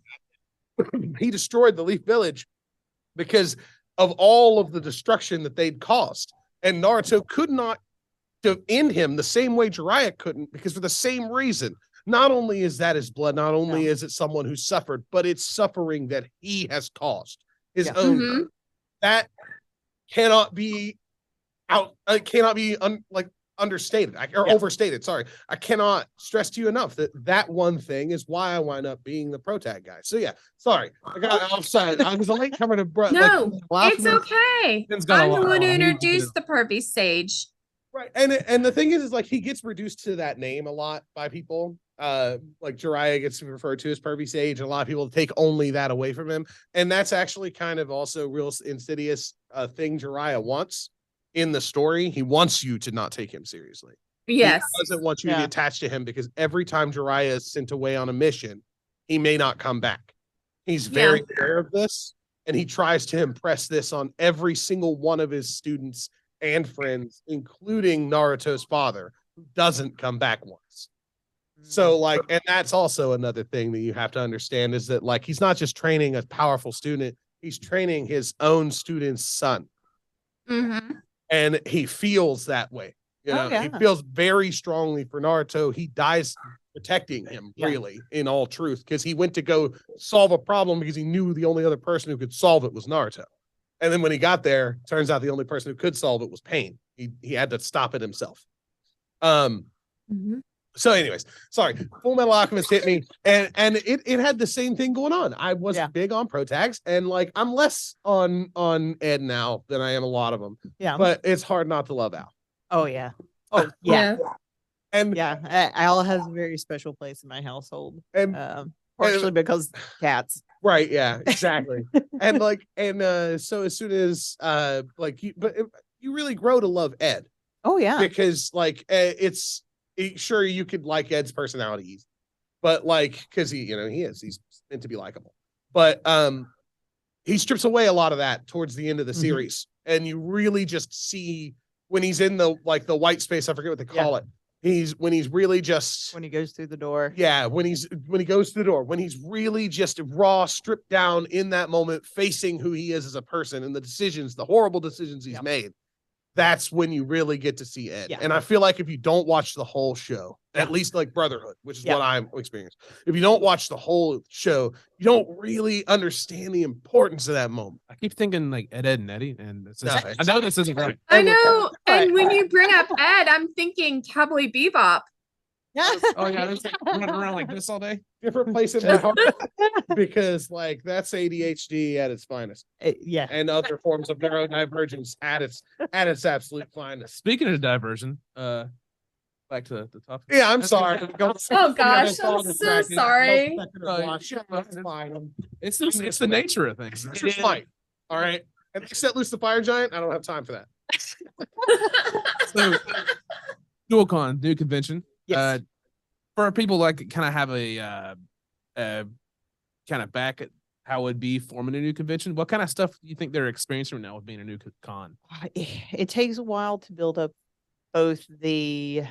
S2: he destroyed the Leaf Village because of all of the destruction that they'd caused. And Naruto could not end him the same way Jiraiya couldn't, because for the same reason. Not only is that his blood, not only is it someone who suffered, but it's suffering that he has caused, his
S3: Yeah.
S2: own.
S4: Mhm.
S2: That cannot be understated or overstated. Sorry, I cannot stress to you enough that one thing is why I wind up being the protag guy. So yeah, sorry, I got offside. I was a late comer to
S4: No,
S2: like,
S4: it's okay.
S1: Ben's got a
S4: I'm the
S1: lot-
S4: one who
S1: he-
S4: introduced the pervy stage.
S2: right. And the thing is like he gets reduced to that name a lot by people. Like Jiraiya gets referred to as pervy sage, and a lot of people take only that away from him, and that's actually kind of also real insidious thing Jiraiya wants in the story. He wants you to not take him seriously.
S4: Yes.
S2: He doesn't want you to be
S3: Yeah.
S2: attached to him, because every time Jiraiya is sent away on a mission, he may not come back. He's very aware of this, and he tries to impress this on every single one of his students and friends, including Naruto's father, who doesn't come back once. So like, and that's also another thing that you have to understand, is that like he's not just training a powerful student, he's training his own student's son.
S4: Mm-hmm.
S2: And he feels that way. You know, he feels very strongly for Naruto. He dies protecting him, really, in all truth, because he went to go solve a problem because he knew the only other person who could solve it was Naruto. And then when he got there, turns out the only person who could solve it was Pain. He had to stop it himself. So anyways, sorry, Full Metal Alchemist hit me, and it had the same thing going on. I was big on protags, and like I'm less on Ed now than I am a lot of them.
S3: Yeah.
S2: But it's hard not to love Al.
S3: Oh yeah. Oh yeah.
S2: And
S3: Al has a very special place in my household.
S2: And
S3: partially because cats.
S2: Right, yeah, exactly. and so as soon as you really grow to love Ed.
S3: Oh yeah.
S2: Because like sure, you could like Ed's personality easy, but like, because he's meant to be likable, but he strips away a lot of that towards the end of the series, and you really just see when he's in the white space, I forget what they call it. When he goes through the door. Yeah, when he goes through the door, when he's really just raw, stripped down in that moment, facing who he is as a person and the horrible decisions he's made. That's when you really get to see Ed. And I feel like if you don't watch the whole show, at least like Brotherhood, which is what I'm experiencing, if you don't watch the whole show, you don't really understand the importance of that moment.
S1: I keep thinking like Ed, and Eddie, and I know this isn't right.
S4: I know. And when you bring up Ed, I'm thinking Cowboy Bebop.
S1: Oh yeah, there's like running around like this all day.
S2: Different place in my heart, because like that's ADHD at its finest. And other forms of neurodivergence at its absolute finest.
S1: Speaking of diversion, back to the topic.
S2: Yeah, I'm sorry.
S4: Oh gosh, I'm so sorry.
S1: It's the nature of things.
S2: It's just fine. All right. And they set loose the fire giant. I don't have time for that.
S1: So, DualCon, new convention.
S3: Yes.
S1: For people like kind of have a kind of back at how it would be forming a new convention, what kind of stuff do you think they're experiencing right now with being a new con?
S3: It takes a while to build up both the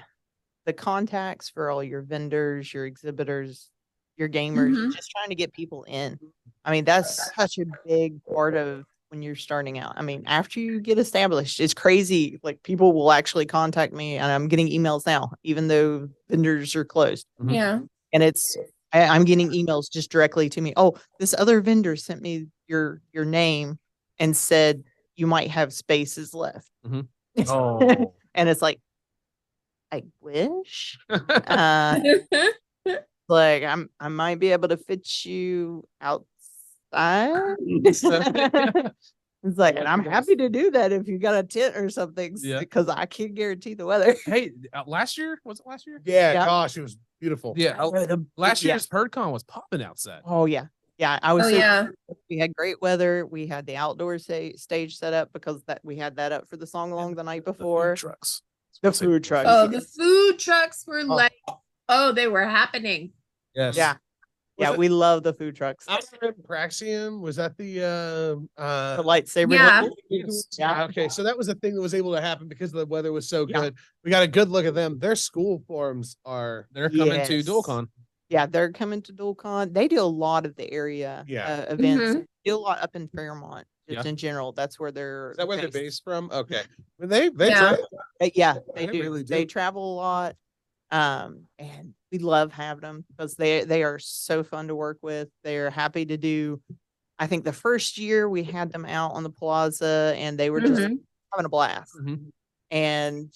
S3: contacts for all your vendors, your exhibitors, your gamers, just trying to get people in. I mean, that's such a big part of when you're starting out. I mean, after you get established, it's crazy. Like people will actually contact me, and I'm getting emails now, even though vendors are closed.
S4: Yeah.
S3: And I'm getting emails just directly to me. Oh, this other vendor sent me your name and said you might have spaces left.
S1: Oh.
S3: And it's like, I wish. Like I might be able to fit you outside. It's like, and I'm happy to do that if you got a tent or something, because I can't guarantee the weather.
S1: Hey, last year? Was it last year?
S2: Yeah, gosh, it was beautiful.
S1: Yeah, last year's HerdCon was popping outside.
S3: Oh yeah, I was.
S4: Oh,
S3: we had great weather. We had the outdoor stage set up because we had that up for the song along the night before.
S1: Trucks.
S3: The food trucks.
S4: Oh, the food trucks were like, Oh, they were happening.
S2: Yes.
S3: Yeah.
S2: Was
S3: Yeah,
S2: it-
S3: we love the food trucks.
S2: I remember Praxium. Was that the
S3: The lightsaber.
S4: Yeah.
S3: level.
S2: Yeah. Okay. So that was the thing that was able to happen because the weather was so
S3: Yeah.
S2: good. We got a good look at them. Their school forms are
S1: They're coming to
S3: Yes.
S1: DualCon.
S3: Yeah, they're coming to DualCon. They do a lot of the area
S2: Yeah.
S3: events.
S4: Mhm.
S3: They do a lot up in Fairmont, just
S1: Yeah.
S3: in general. That's where they're
S2: is that where they're
S3: based.
S2: based from? Okay. Well, they
S4: Yeah.
S2: travel.
S3: Yeah, they
S2: They
S3: do.
S2: really
S3: They
S2: do.
S3: travel a lot. And we love having them because they are so fun to work with. They're happy to do. I think the first year we had them out on the plaza and they were just
S4: Mhm.
S3: having a blast.
S1: Mhm.
S3: And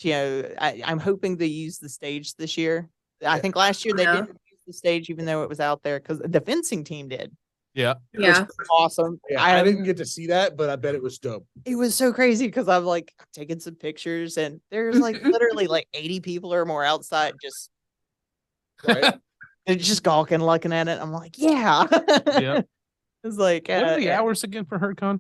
S3: I'm hoping to use the stage this year. I
S2: Yeah.
S3: think last year they
S4: Yeah.
S3: didn't use the stage even though it was out there because the fencing team did.
S1: Yeah.
S4: Yeah.
S3: Which was awesome.
S2: Yeah, I didn't get to see that, but I bet it was dope.
S3: It was so crazy because I'm like taking some pictures and there's like literally like 80 people or more outside just
S2: Right?
S3: they're just gawking, looking at it. I'm like, yeah.
S1: Yeah.
S3: It's like
S1: What are the
S3: yeah.
S1: hours again for HerdCon?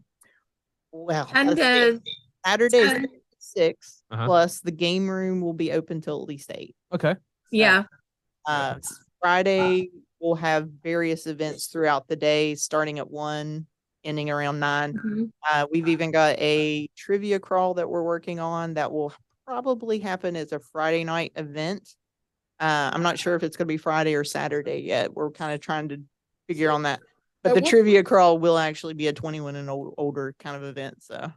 S3: Well,
S4: And
S3: let's see. Saturday is
S4: 10.
S3: 6
S1: Uh-huh.
S3: plus the game room will be open till at least 8.
S1: Okay.
S4: Yeah.
S3: Uh, Friday we'll have various events throughout the day, starting at 1, ending around 9.
S4: Mhm.
S3: We've even got a trivia crawl that we're working on that will probably happen as a Friday night event. I'm not sure if it's going to be Friday or Saturday yet. We're kind of trying to figure on that. But
S2: At
S3: the
S2: what-
S3: trivia crawl will actually be a 21 and older kind of event. So,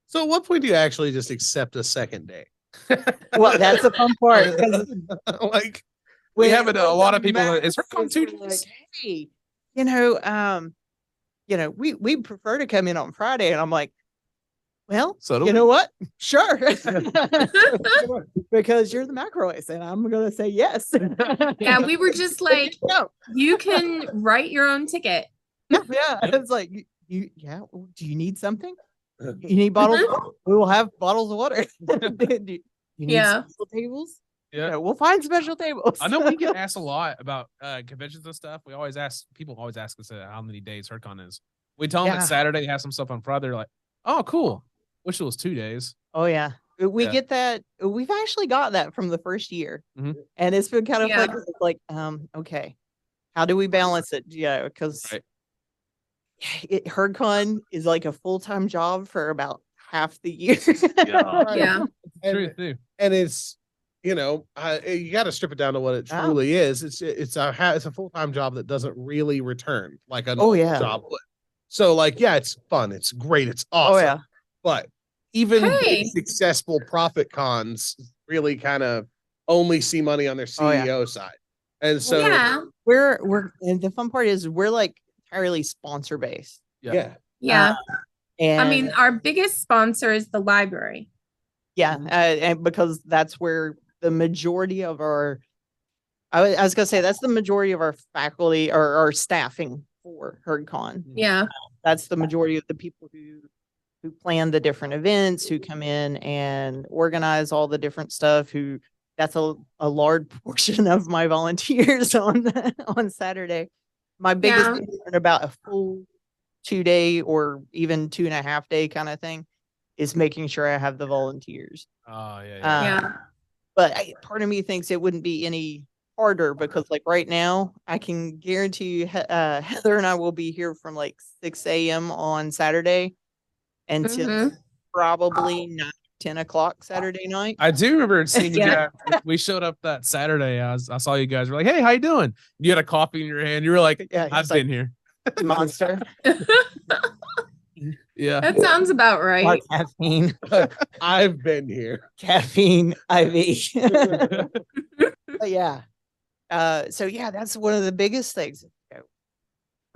S2: So at what point do you actually just accept a second day?
S3: well, that's the fun part. 'Cause
S2: Like,
S1: We
S3: when-
S1: have it. A
S3: when
S1: lot
S3: the
S1: of people. Is
S3: masses
S1: HerdCon 2
S3: are
S1: days?
S3: like, hey, we prefer to come in on Friday, and I'm like, well,
S1: So do
S3: you
S1: we.
S3: know what? Sure, because you're the McRoys, and I'm gonna say yes.
S4: Yeah, we were just like,
S3: yeah,
S4: you can write your own ticket.
S3: yeah. It's like yeah. Do you need something? You need bottles? We will have bottles of water. Do you need
S4: Yeah.
S3: special tables?
S1: Yeah.
S3: We'll find special tables.
S1: I know we get asked a lot about conventions and stuff. We always ask people always ask us how many days HerdCon is. We tell them
S3: Yeah.
S1: it's Saturday, have some stuff on Friday. They're like, oh, cool. Wish it was 2 days.
S3: Oh yeah. We
S1: Yeah.
S3: get that. We've actually got that from the first year.
S1: Mhm.
S3: And it's been kind of
S4: Yeah.
S3: like, okay, how do we balance it? Yeah, because
S1: Right.
S3: HerdCon is like a full-time job for about half the year.
S2: Right.
S4: Yeah.
S1: True, too.
S2: and it's you got to strip it down to what it
S3: Yeah.
S2: truly is. It's a full-time job that doesn't really return like a
S3: Oh, yeah.
S2: job would. So like, yeah, it's fun, it's great, it's awesome.
S3: Oh yeah.
S2: But even
S4: Hey.
S2: big successful profit cons really kind of only see money on their
S3: Oh, yeah.
S2: CEO side. And so
S4: Yeah.
S3: We're and the fun part is we're like entirely sponsor based.
S2: yeah.
S4: Yeah.
S3: And
S4: I mean, our biggest sponsor is the library.
S3: yeah, and because that's where the majority of our I was gonna say that's the majority of our faculty or our staffing for HerdCon.
S4: Yeah.
S3: That's the majority of the people who plan the different events, who come in and organize all the different stuff, that's a large portion of my volunteers on Saturday. My biggest
S4: Yeah.
S3: concern about a full 2-day or even 2.5 day kind of thing is making sure I have the volunteers.
S1: Oh, yeah.
S4: Yeah.
S3: But part of me thinks it wouldn't be any harder because like right now I can guarantee you Heather and I will be here from like 6 a.m. on Saturday until
S4: Mhm.
S3: probably 9-10 o'clock Saturday night.
S1: I do remember seeing you
S4: Yeah.
S1: guys. We showed up that Saturday. I saw you guys were like, hey, how you doing? You had a coffee in your hand. You were like,
S3: Yeah,
S1: I've
S3: he's like,
S1: been here.
S3: monster.
S1: Yeah.
S4: That sounds about right.
S3: More caffeine,
S2: I've been here.
S3: caffeine, IV. But yeah. So yeah, that's one of the biggest things.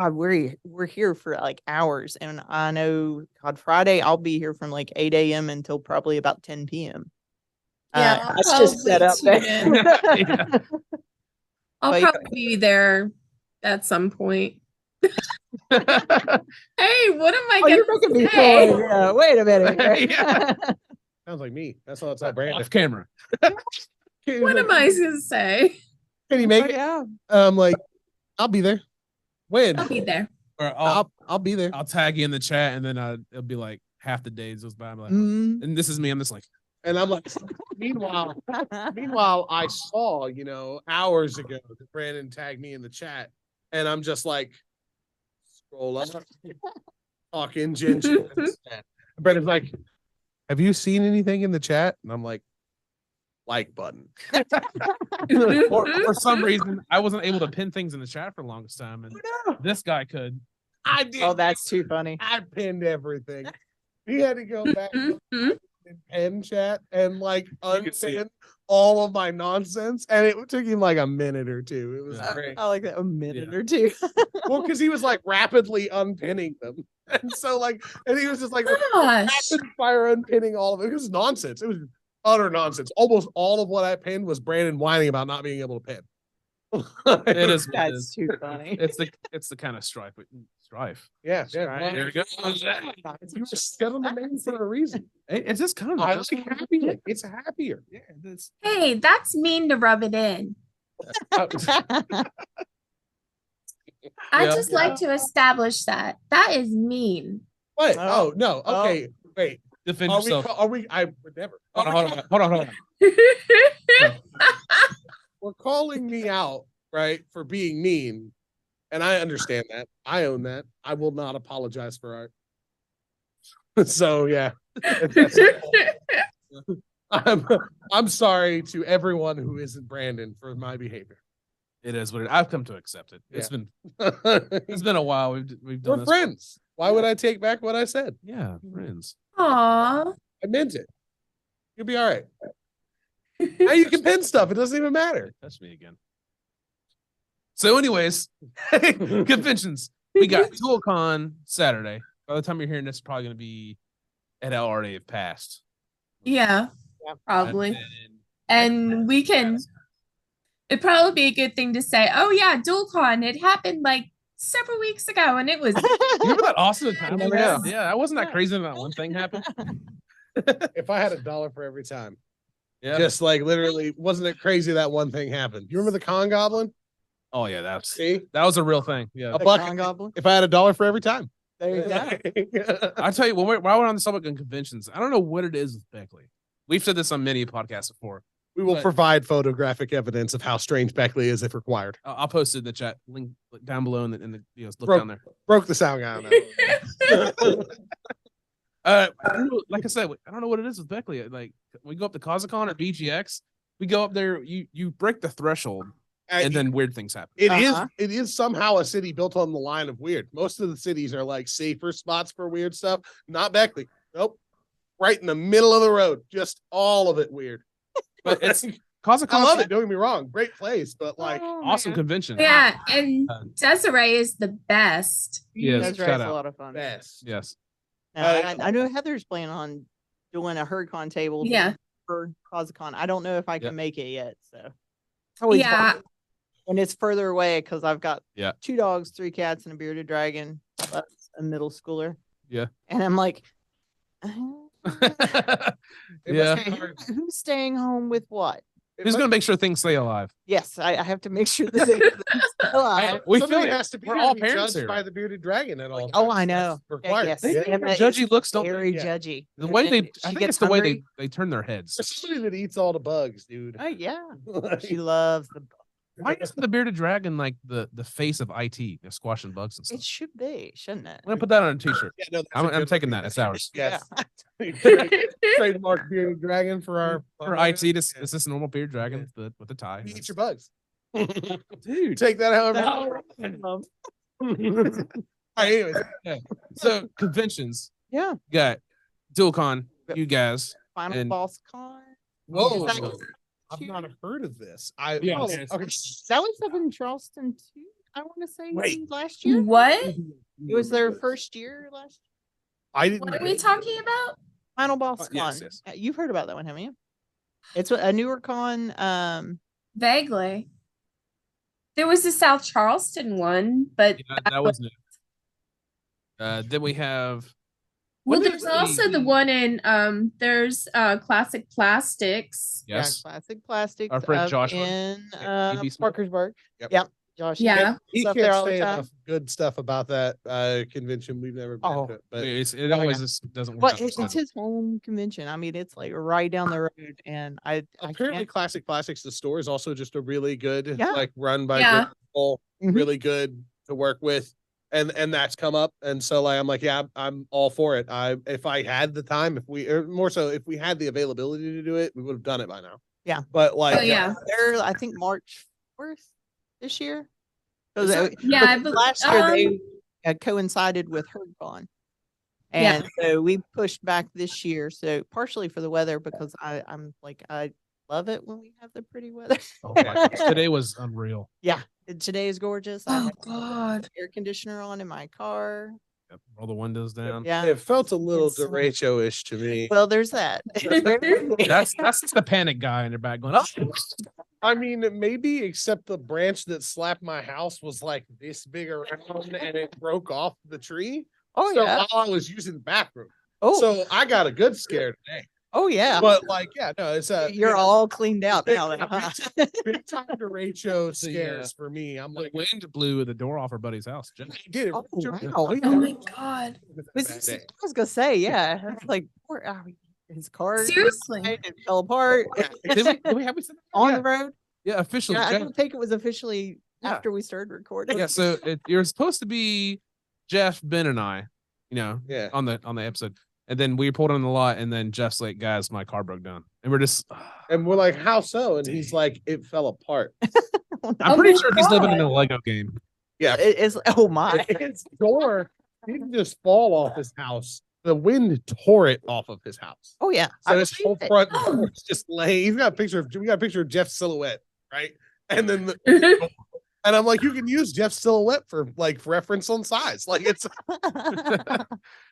S3: God, we're here for like hours, and I know God Friday I'll be here from like 8 a.m. until probably about 10 p.m.
S4: Yeah, I'll
S3: that's just set up
S4: probably
S3: there.
S4: tune
S1: Yeah.
S4: I'll
S3: But yeah.
S4: probably be there at some point. Hey, what am I
S3: Oh, you're making
S4: gonna
S3: me
S4: say?
S3: feel like, wait a minute.
S1: Yeah.
S2: Sounds like me. That's all it's not Brandon.
S1: Off camera.
S4: What am I gonna say?
S2: Can you make
S3: Oh,
S2: it?
S3: yeah.
S2: Like, I'll be there. When?
S4: I'll be there.
S1: Or I'll
S2: I'll be there.
S1: tag you in the chat, and then it'll be like half the days goes by. I'm like,
S3: Mm,
S1: and this is me. I'm just like,
S2: And I'm like, meanwhile, I saw, hours ago that Brandon tagged me in the chat, and I'm just like, scroll up, talking ginger. Brandon's like, have you seen anything in the chat? And I'm like button.
S1: For some reason, I wasn't able to pin things in the chat for the longest time, and this guy could.
S2: I did.
S3: Oh, that's too funny.
S2: I pinned everything. He had to go back and pen chat and unpin all of my nonsense, and it took him like a minute or two. It was great.
S3: I like that, a minute or two.
S2: Well, because he was rapidly unpinning them, and so and he was just
S4: Gosh.
S2: rapid fire unpinning all of it. It was nonsense. It was utter nonsense. Almost all of what I pinned was Brandon whining about not being able to pin.
S1: It is.
S3: That's too funny.
S1: It's the kind of strife.
S2: Yeah.
S1: There we go.
S2: You were still in the name for a reason.
S1: It's just kind of.
S2: I like happier. It's happier.
S1: Yeah, it's,
S4: Hey, that's mean to rub it in. I just like to establish that. That is mean.
S2: What?
S3: Oh.
S2: Oh no. Okay. Wait.
S1: defend
S2: Are
S1: yourself.
S2: I would never.
S1: Hold on.
S2: We're calling me out, right, for being mean. And I understand that. I own that. I will not apologize for art. So yeah. I'm sorry to everyone who isn't Brandon for my behavior.
S1: It is what it. I've come to accept it. It's been a while. We've done
S2: We're
S1: this.
S2: friends. Why would I take back what I said?
S1: Yeah, friends.
S4: Aw.
S2: I meant it. You'll be all right. Now you can pin stuff. It doesn't even matter.
S1: Touch me again. So, anyways, conventions. We got ToolCon Saturday. By the time you're hearing this, it's probably going to be it already have passed.
S4: Yeah, probably. And we can. It'd probably be a good thing to say, oh yeah, DualCon, it happened like several weeks ago and it was
S1: Remember that awesome time?
S2: Yeah.
S1: Yeah, I wasn't that crazy when that one thing happened.
S2: If I had $1 for every time,
S1: Yeah.
S2: just literally, wasn't it crazy that one thing happened? You remember the Con Goblin?
S1: Oh yeah, that
S2: See,
S1: was a real thing. Yeah.
S2: a buck. If I had $1 for every time,
S3: There you go.
S1: I tell you, while we're on the subject of conventions, I don't know what it is with Beckley. We've said this on many podcasts before.
S2: we will
S1: But-
S2: provide photographic evidence of how strange Beckley is if required.
S1: I'll post it in the chat link down below in the look
S2: Broke.
S1: down there.
S2: Broke the sound guy on that.
S1: I don't know, like I said, I don't know what it is with Beckley. Like we go up to Kazakon or BGX, we go up there, you break the threshold, and then weird things happen.
S2: It is somehow a city built on the line of weird. Most of the cities are safer spots for weird stuff. Not Beckley. Nope. Right in the middle of the road. Just all of it weird.
S1: But it's Kazakon.
S2: I love it. Don't get me wrong. Great place, but
S1: Awesome convention.
S4: yeah, and Desiree is the best.
S1: Yes,
S3: That's
S1: shout
S3: right. It's
S1: out.
S3: a lot of fun.
S2: best.
S1: Yes.
S3: I know Heather's planning on doing a HerdCon table
S4: Yeah.
S3: for Kazakon. I don't know if I can
S1: Yep.
S3: make it yet. So it's always
S4: Yeah.
S3: fun. When it's further away because I've got
S1: Yeah.
S3: 2 dogs, 3 cats, and a bearded dragon, plus a middle schooler.
S1: Yeah.
S3: And I'm like,
S1: Yeah.
S3: okay, who's staying home with what?
S1: Who's gonna make sure things stay alive?
S3: Yes, I have to make sure that they're alive.
S1: We
S2: Somebody
S1: feel it.
S2: has to be
S1: We're
S2: there
S1: all
S2: to be
S1: parents
S2: judged
S1: here.
S2: by the bearded dragon at all.
S3: Oh,
S2: times.
S3: I know.
S2: That's required.
S3: Yes.
S1: They
S3: Emma is
S1: judgy looks, don't
S3: very
S2: Yeah.
S3: judgy.
S1: the way they
S3: And
S1: I
S3: she
S1: think
S3: gets
S1: it's the way
S3: hungry.
S1: they turn their heads.
S2: There's somebody that eats all the bugs, dude.
S3: Oh yeah, she loves the.
S1: Why isn't the bearded dragon like the face of IT, squashing bugs and stuff?
S3: It should be, shouldn't it?
S1: I'm gonna put that on a t-shirt.
S2: Yeah, no, that's
S1: I'm
S2: a good
S1: taking
S2: one.
S1: that. It's ours.
S2: Yes. Trademark bearded dragon for our
S1: For IT, this is just a normal bearded dragon with the tie.
S2: You eat your bugs.
S1: Dude.
S2: Take that however.
S3: Um,
S2: All right, anyways.
S1: So conventions.
S3: Yeah.
S1: You got DualCon, you guys.
S3: Final
S1: And-
S3: boss con.
S2: Whoa.
S3: Is that-
S2: I've not heard of this. I
S1: Yeah.
S2: oh,
S1: Yes.
S2: okay.
S3: That was up in Charleston too. I want to say
S2: Wait.
S3: last year.
S4: What?
S3: It was their first year last.
S2: I didn't.
S4: What are we talking about?
S3: Final boss con.
S1: yes.
S3: You've heard about that one, haven't you? It's a newer con.
S4: Vaguely. There was the South Charleston one, but
S1: Yeah, that was new. Then we have
S4: well,
S1: When
S4: there's
S1: did
S4: also the one in there's Classic Plastics.
S1: yes.
S3: Classic Plastics.
S1: Our friend
S3: up
S1: Joshua.
S3: in
S1: AB Smith.
S3: Parkersburg.
S2: Yep.
S3: Yep. Josh.
S4: Yeah.
S2: He
S3: Stuff there
S2: can't
S3: all the
S2: say
S3: time.
S2: enough good stuff about that convention. We've never been
S3: Oh.
S2: to it, but
S1: It always just doesn't work.
S3: Well,
S1: out the
S3: it's
S1: schedule.
S3: his home convention. I mean, it's like right down the road, and I
S2: apparently
S3: can't.
S2: Classic Classics, the store is also just a really good,
S3: Yeah.
S2: like run by
S4: Yeah.
S2: good people,
S3: Mhm.
S2: really good to work with. And that's come up. And so like, I'm like, yeah, I'm all for it. If I had the time, or more so, if we had the availability to do it, we would have done it by now.
S3: Yeah.
S2: But like,
S4: Oh yeah.
S3: They're, I think, March 4th this year.
S2: Is that-
S4: Yeah, I
S3: last year they
S4: um,
S3: coincided with HerdCon.
S4: Yeah.
S3: And so we pushed back this year. So partially for the weather, because I'm like, I love it when we have the pretty weather.
S1: Oh my gosh, today was unreal.
S3: Yeah. Today is gorgeous. I
S4: Oh
S3: have
S4: God.
S3: air conditioner on in my car.
S1: Yep, roll the windows down.
S3: Yeah.
S2: it felt a little
S3: It's-
S2: derecho-ish to me.
S3: Well, there's that.
S1: That's just the panic guy in the back going, oh.
S2: I mean, maybe except the branch that slapped my house was like this big around and it broke off the tree.
S3: Oh
S2: so
S3: yeah.
S2: while I was using the bathroom.
S3: Oh,
S2: So I got a good scare today.
S3: oh yeah.
S2: But like, yeah, no, it's
S3: You're all cleaned out
S2: big,
S3: now. Then, huh?
S2: big time deratio
S1: The,
S2: scares for me. I'm
S1: The
S2: like,
S1: wind blew the door off our buddy's house.
S2: I did it.
S3: Oh, wow.
S4: Oh my God.
S3: I was gonna say, yeah. It's like his car
S4: Seriously.
S3: it fell apart
S1: Did we have we said that?
S3: on
S1: Yeah.
S3: the road.
S1: Yeah, officially.
S3: Yeah, I
S1: Jeff-
S3: don't think it was officially
S1: Yeah.
S3: after we started recording.
S1: yeah, so you're supposed to be Jeff, Ben, and I,
S2: Yeah.
S1: on the episode. And then we pulled on the lot, and then Jeff's like, guys, my car broke down. And we're just
S2: And we're like, how so? And he's like, it fell apart.
S1: I'm
S4: Oh
S1: pretty
S4: my
S1: sure he's living in
S4: God.
S1: a Lego game.
S2: Yeah.
S3: It's oh my.
S2: His door didn't just fall off his house. The wind tore it off of his house.
S3: Oh yeah.
S2: So
S3: I
S2: his
S3: believe
S2: whole
S3: it.
S2: front
S4: Oh.
S2: door is just laying. We got a picture of Jeff's silhouette, right? And then and I'm like, you can use Jeff's silhouette for like reference on size. Like it's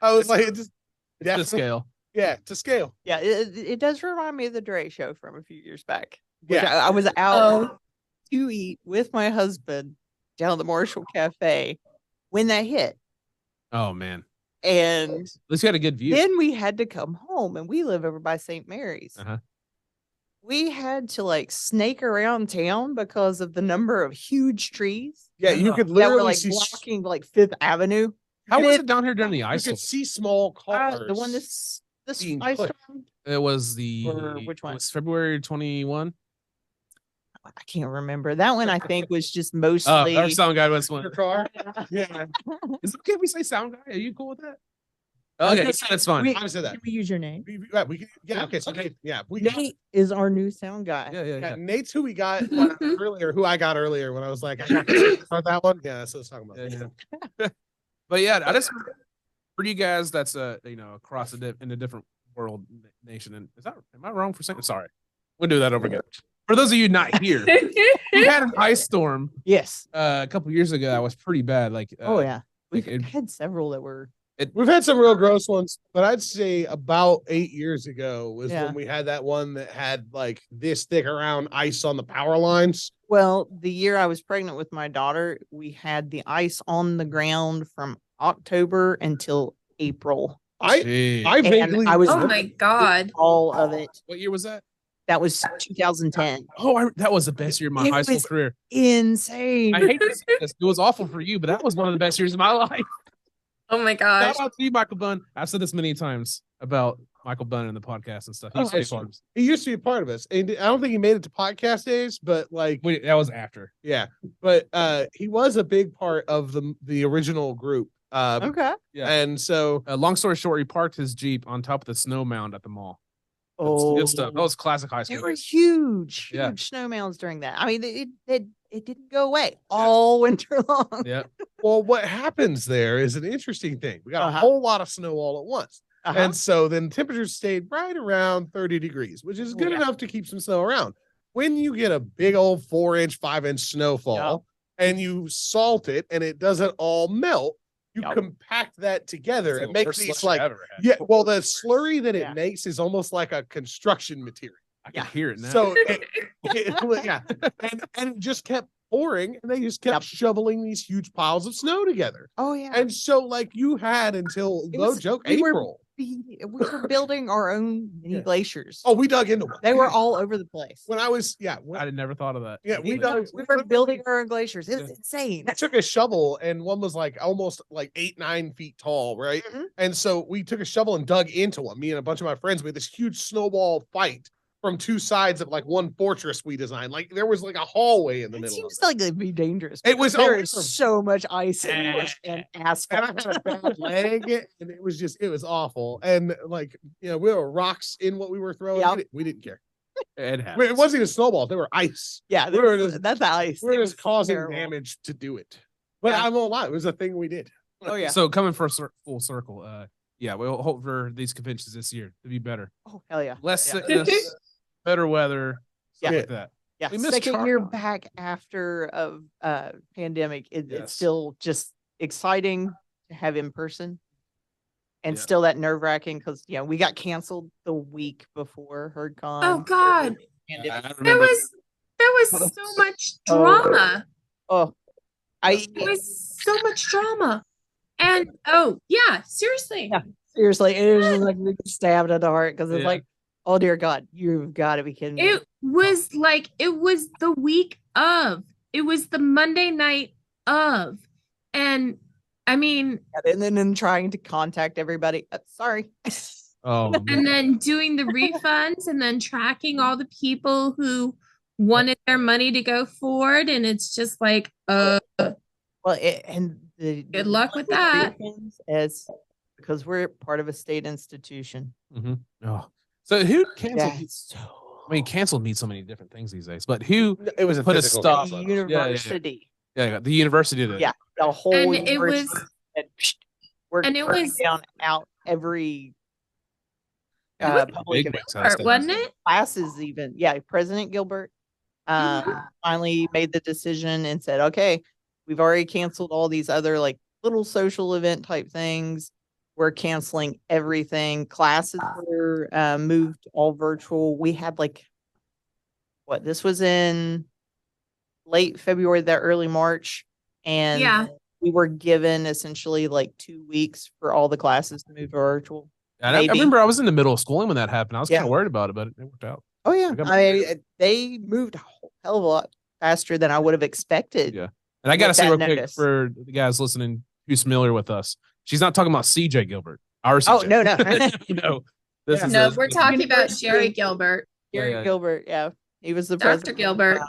S2: I was like, it just
S1: To
S2: definitely-
S1: scale.
S2: Yeah, to scale.
S3: Yeah, it does remind me of the Dre show from a few years back. which
S2: Yeah.
S3: I was out
S4: Oh.
S3: to eat with my husband down at the Marshall Cafe when that hit.
S1: Oh man.
S3: And
S1: At least you had a good view.
S3: then we had to come home, and we live over by St. Mary's.
S1: Uh-huh.
S3: We had to like snake around town because of the number of huge trees
S2: Yeah, you could
S3: that were
S2: literally
S3: like
S2: see
S3: blocking like Fifth Avenue.
S1: How
S3: And
S1: was it down here during the
S2: you
S1: ice?
S2: could see small cars.
S3: The one this
S2: being
S3: ice
S2: pushed.
S3: storm?
S1: It was the
S3: Or which one?
S1: It was February 21.
S3: I can't remember. That one I think was just
S1: Oh,
S3: mostly.
S1: our sound guy was one.
S2: Your car. Yeah.
S1: Is it okay if we say sound guy? Are you cool with that? Okay, that's fine.
S3: We-
S2: I said that.
S3: Can we use your name?
S2: We can, yeah, okay. So Nate, yeah,
S3: Nate is our new sound guy.
S1: Yeah, yeah,
S2: yeah,
S1: yeah.
S2: Nate's who we got earlier, who I got earlier when I was like, I got to start that one. Yeah, so let's talk about
S1: Yeah,
S2: that.
S1: yeah. But yeah, I just for you guys that's across in a different world nation. And am I wrong for saying? Sorry, we'll do that over again. For those of you not here, we had an ice storm
S3: Yes.
S1: a couple years ago that was pretty bad. Like
S3: Oh yeah. We've
S1: like it-
S3: had several that were.
S2: We've had some real gross ones, but I'd say about 8 years ago was
S3: Yeah.
S2: when we had that one that had like this thick around ice on the power lines.
S3: Well, the year I was pregnant with my daughter, we had the ice on the ground from October until April.
S1: Jeez.
S2: I
S3: And
S2: vaguely
S3: I was
S4: Oh my God.
S3: all of it.
S1: What year was that?
S3: That was 2010.
S1: Oh, that was the best year of my
S3: It
S1: high school
S3: was-
S1: career.
S3: Insane.
S1: I hate to say this. It was awful for you, but that was one of the best years of my life.
S4: Oh my gosh.
S1: Shout out to you, Michael Bunn. I've said this many times about Michael Bunn and the podcast and stuff. He
S2: Oh,
S1: used to be
S2: that's
S1: part of us.
S2: he used to be a part of us. And I don't think he made it to podcast days, but like
S1: Wait, that was after.
S2: yeah. But he was a big part of the original group.
S3: Okay.
S1: Yeah.
S2: And so
S1: Long story short, he parked his Jeep on top of the snow mound at the mall. That's
S3: Oh,
S1: good stuff. That was classic high school.
S3: There were huge,
S1: Yeah.
S3: huge snow mounds during that. I mean, it didn't go away all winter long.
S1: Yeah.
S2: well, what happens there is an interesting thing. We got a
S3: Uh-huh.
S2: whole lot of snow all at once.
S3: Uh-huh.
S2: And so then temperatures stayed right around 30 degrees, which is good
S3: Yeah.
S2: enough to keep some snow around. When you get a big old 4-inch, 5-inch snowfall and you salt it and it doesn't all melt, you
S3: Yep.
S2: compact that together
S1: It's
S2: and
S1: the
S2: make
S1: worst
S2: these
S1: slush
S2: like,
S1: I've ever had.
S2: yeah, well, the slurry that it
S3: Yeah.
S2: makes is almost like a construction material.
S1: I can hear it now.
S2: So yeah, and it just kept pouring, and they just kept
S3: Yep.
S2: shoveling these huge piles of snow together.
S3: Oh yeah.
S2: And so, like, you had until
S3: It
S2: no
S3: was-
S2: joke,
S3: we were-
S2: April.
S3: we were building our own mini
S2: Yeah.
S3: glaciers.
S2: Oh, we dug into one.
S3: They were all over the place.
S2: When I was
S1: I had never thought of that.
S2: yeah, we dug.
S3: We were building our own glaciers. It was
S1: Yeah.
S3: insane.
S2: I took a shovel and one was like almost like 8-9 feet tall, right?
S3: Mhm.
S2: And so we took a shovel and dug into one. Me and a bunch of my friends, we had this huge snowball fight from two sides of like one fortress we designed. Like there was like a hallway in the
S3: It
S2: middle.
S3: seems
S2: Of
S3: like it'd be dangerous.
S2: It was
S3: there
S2: always
S3: is so much ice and
S2: And I
S3: asphalt.
S2: had a bad leg, and it was awful. And like there were rocks in what we were throwing.
S3: Yep.
S2: We didn't care.
S1: It
S2: It
S1: happens.
S2: wasn't even snowballs; they were ice.
S3: Yeah,
S2: we were just-
S3: that's ice.
S2: We
S3: It
S2: were just
S3: was
S2: causing
S3: terrible.
S2: damage to do it. But
S3: Yeah.
S2: I won't lie; it was a thing we did.
S3: Oh yeah.
S1: So coming for a full circle, yeah, we'll hope for these conventions this year to be better.
S3: Oh hell yeah.
S1: Less
S3: Yeah.
S1: sickness, better weather, stuff
S2: Yeah.
S1: like that.
S3: Yeah,
S1: We missed
S3: second year
S1: HerdCon.
S3: back after of pandemic, it's
S1: Yes.
S3: still just exciting to have in person, and
S1: Yeah.
S3: still that nerve wracking because we got canceled the week before HerdCon.
S4: Oh God,
S3: Pandemic.
S1: I
S4: there
S1: remember
S4: was so much
S3: Oh.
S4: drama.
S3: Oh,
S4: There was so much drama, and oh yeah, seriously,
S3: Yeah. seriously, it was just like we get stabbed at the heart because it's
S1: Yeah.
S3: like, oh dear God, you've got to be kidding me.
S4: it was like it was the week of. It was the Monday night of, and I mean,
S3: And then trying to contact everybody. Sorry.
S1: Oh,
S4: and then doing the refunds, and then tracking all the people who wanted their money to go forward, and it's just like,
S3: Well, and the
S4: Good luck with that.
S3: As because we're part of a state institution.
S1: oh. So who canceled?
S3: That's
S1: I mean, canceled means so many different things these days. But who?
S2: It was a
S1: Put a
S2: physical
S1: stop-
S2: cancel.
S3: university.
S1: Yeah, the university did it.
S3: Yeah, the whole
S4: and it
S3: university
S4: was,
S3: said, "Psst, we're
S4: and it
S3: turning
S4: was-
S3: down out every
S4: It was
S3: public
S1: Big
S3: event.
S1: wigs has to-
S4: wasn't it?
S3: Classes even. Yeah, President Gilbert finally made the decision and said, okay, we've already canceled all these other like little social event type things. We're canceling everything. Classes were moved all virtual. We had like this was in late February, that early March, and
S4: Yeah.
S3: we were given essentially like 2 weeks for all the classes to move virtual.
S1: And I
S3: Maybe.
S1: remember I was in the middle of schooling when that happened. I was
S3: Yeah.
S1: kind of worried about it, but it worked out.
S3: Oh yeah,
S1: I got-
S3: they moved a whole hell of a lot faster than I would have expected.
S1: Yeah. And I got to
S3: With
S1: say
S3: that
S1: real quick
S3: notice.
S1: for the guys listening who's familiar with us, she's not talking about CJ Gilbert. Our CJ.
S3: Oh no, no,
S1: no. This
S3: Yeah.
S1: is
S4: No,
S1: a-
S4: we're talking about
S3: University.
S4: Sherry Gilbert,
S3: Gary
S1: yeah.
S3: Gilbert. Yeah, he was the
S4: Dr.
S3: president.
S4: Gilbert,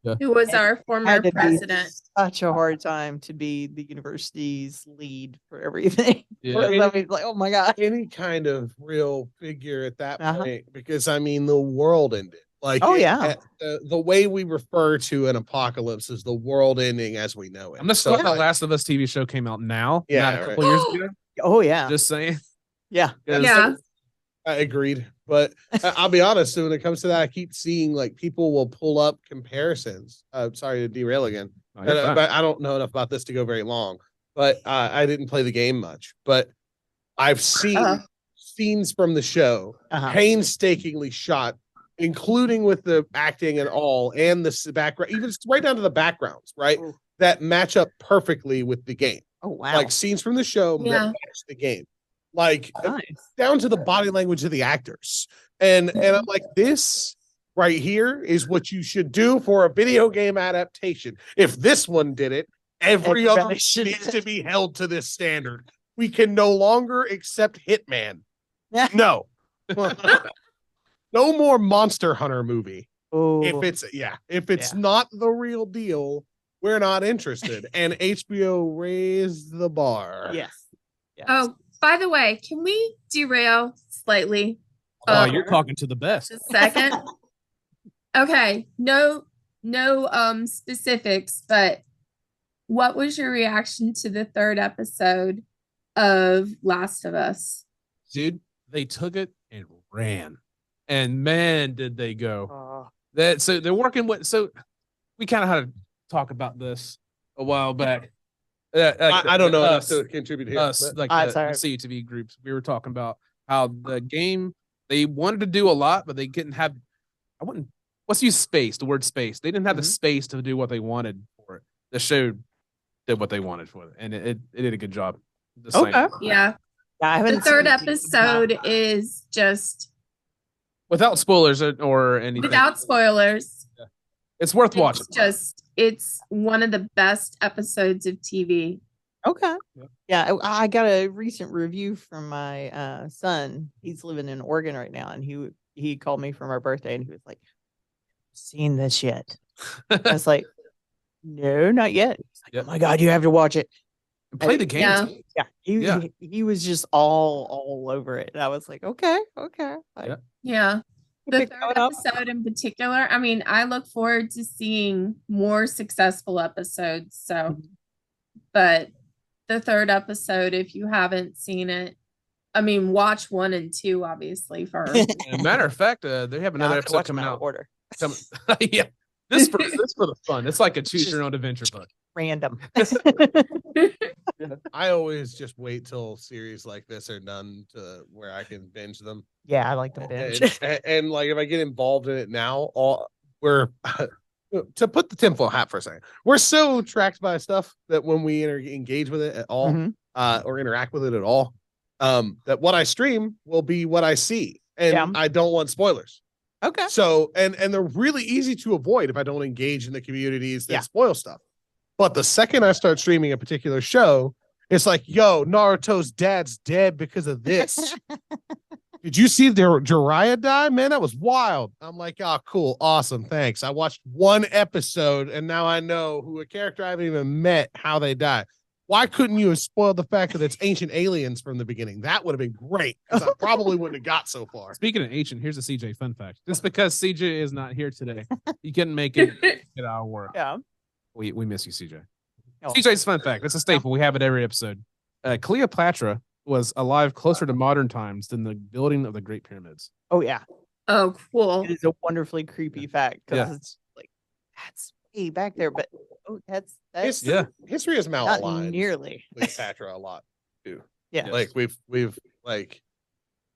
S1: Yeah.
S4: who was our former
S3: Had to be
S4: president.
S3: such a hard time to be the university's lead for everything.
S1: Yeah.
S3: I mean, like, oh my god.
S2: Any kind of real figure at that
S3: Uh-huh.
S2: point, because I mean, the world ended. Like,
S3: Oh, yeah.
S2: the way we refer to an apocalypse is the world ending as we know it.
S1: I'm just
S2: So,
S1: glad the
S2: like,
S1: Last of Us TV show came out now,
S2: Yeah,
S1: not a couple years ago.
S3: Oh yeah.
S1: Just saying.
S3: Yeah.
S1: 'Cause-
S4: Yeah.
S2: I agreed, but I'll be honest. When it comes to that, I keep seeing like people will pull up comparisons. Sorry to derail again,
S1: Oh, you're fine.
S2: but I don't know enough about this to go very long. But I didn't play the game much, but I've seen
S4: Uh-huh.
S2: scenes from the show
S3: Uh-huh.
S2: painstakingly shot, including with the acting and all, and the background, even right down to the backgrounds, right?
S3: Ooh.
S2: That match up perfectly with the game.
S3: Oh wow.
S2: Like scenes from the show that
S4: Yeah.
S2: match the game. Like
S3: Nice.
S2: down to the body language of the actors. And I'm like, this right here is what you should do for a video game adaptation. If this one did it, every other
S3: Everybody should.
S2: needs to be held to this standard. We can no longer accept Hitman. No. No more Monster Hunter movie.
S3: Oh,
S2: If it's not the real deal, we're not interested. And HBO raised the bar.
S3: yes. Yes.
S4: Oh, by the way, can we derail slightly?
S1: Oh, you're talking to the best.
S4: Just a second. Okay, no specifics, but what was your reaction to the third episode of Last of Us?
S1: Dude, they took it and ran. And man, did they go.
S3: Oh,
S1: That so they're working with so we kind of had to talk about this a while back.
S2: I don't know enough
S1: us,
S2: to contribute here.
S1: us
S2: but-
S1: like the
S3: sorry.
S1: CUTV groups. We were talking about how the game they wanted to do a lot, but they couldn't have. I wouldn't. Let's use space. The word space. They didn't have the space to do what they wanted for it. The show did what they wanted for it, and it did a good job. Just saying.
S3: Okay.
S4: Yeah.
S3: Yeah, I haven't
S4: The third
S3: seen it.
S4: episode is just
S1: Without spoilers or anything.
S4: without spoilers.
S1: It's worth watching.
S4: It's one of the best episodes of TV.
S3: Okay. Yeah, I got a recent review from my son. He's living in Oregon right now, and he called me for my birthday, and he was like, "Seen this yet?" I was like, "No, not yet." He's like,
S1: Yep.
S3: "Oh my god, you have to watch it."
S1: Play the game.
S4: Yeah.
S3: Yeah, he was just all over it, and I was like, "Okay."
S1: Yeah.
S4: Yeah.
S3: We'll
S4: The
S3: pick
S4: third
S3: that up.
S4: episode in particular, I mean, I look forward to seeing more successful episodes. So, but the third episode, if you haven't seen it, I mean, watch 1 and 2, obviously, first.
S1: As a matter of fact, they have another episode coming out.
S3: Order.
S1: Yeah. This for the fun. It's like a choose your own adventure book.
S3: Random.
S2: I always just wait till series like this are done to where I can binge them.
S3: Yeah, I like to binge.
S2: And like if I get involved in it now, we're to put the tinfoil hat for a second. We're so tracked by stuff that when we engage with it at all,
S3: Mhm.
S2: or interact with it at all, that what I stream will be what I see, and
S3: Yeah.
S2: I don't want spoilers.
S3: Okay.
S2: So and they're really easy to avoid if I don't engage in the communities that
S3: Yeah.
S2: spoil stuff. But the second I start streaming a particular show, it's like, yo, Naruto's dad's dead because of this. Did you see Jiraiya die? Man, that was wild. I'm like, oh, cool, awesome, thanks. I watched one episode and now I know who a character I haven't even met, how they die. Why couldn't you have spoiled the fact that it's ancient aliens from the beginning? That would have been great, because I probably wouldn't have got so far.
S1: Speaking of ancient, here's a CJ fun fact. Just because CJ is not here today, you couldn't make it at our work.
S3: Yeah.
S1: We miss you, CJ.
S3: Oh.
S1: CJ's fun fact. It's a staple. We have it every episode. Cleopatra was alive closer to modern times than the building of the Great Pyramids.
S3: Oh yeah.
S4: Oh, cool.
S3: It is a wonderfully creepy fact because
S1: Yeah.
S3: it's like that's way back there, but that's
S2: History, history is
S3: not
S2: malaligned
S3: nearly.
S2: Cleopatra a lot too.
S3: Yeah.
S1: Yes.
S2: Like we've like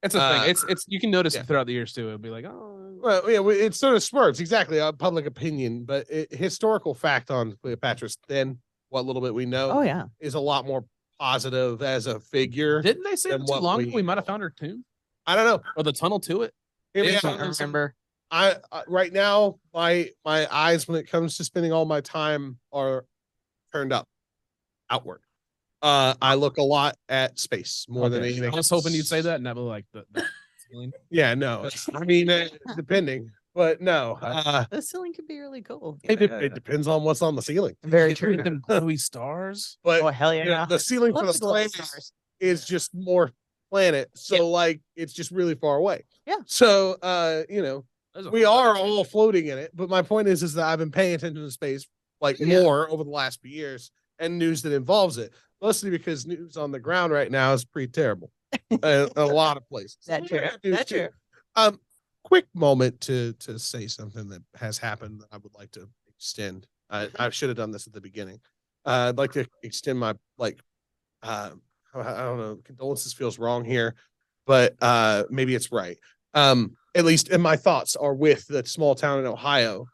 S1: It's a thing. It's you can notice
S2: yeah.
S1: it throughout the years too. It'll be like, oh,
S2: well, yeah, it sort of spurts exactly public opinion, but historical fact on Cleopatra's then what little bit we know
S3: Oh yeah.
S2: is a lot more positive as a figure.
S1: didn't they say
S2: than
S1: not too
S2: what
S1: long
S2: we-
S1: ago we might have found her tomb
S2: I don't know.
S1: or the tunnel to it?
S2: Here we
S1: Yeah,
S2: are.
S3: I remember.
S2: I right now my eyes when it comes to spending all my time are turned up outward. I look a lot at space more than
S1: Okay.
S2: anything.
S1: I was hoping you'd say that, and that was like the ceiling.
S2: Yeah, no. I mean, depending, but no.
S3: The ceiling could be really cool.
S2: It depends on what's on the ceiling.
S3: Very
S1: Look
S3: true.
S1: at them glowy stars.
S2: But
S3: Oh hell yeah.
S2: you know, the ceiling for
S3: Love
S2: the
S3: the glowing
S2: planet
S3: stars.
S2: is just more planet, so
S3: Yep.
S2: like it's just really far away.
S3: Yeah.
S2: So you know,
S1: There's a-
S2: we are all floating in it, but my point is that I've been paying attention to space like more over the last few years, and news that involves it, mostly because news on the ground right now is pretty terrible in a lot of places.
S3: That true.
S2: News
S3: That
S2: too.
S3: true.
S2: Quick moment to say something that has happened that I would like to extend. I should have done this at the beginning. I'd like to extend my I don't know, condolences feels wrong here, but maybe it's right. At least in my thoughts are with that small town in Ohio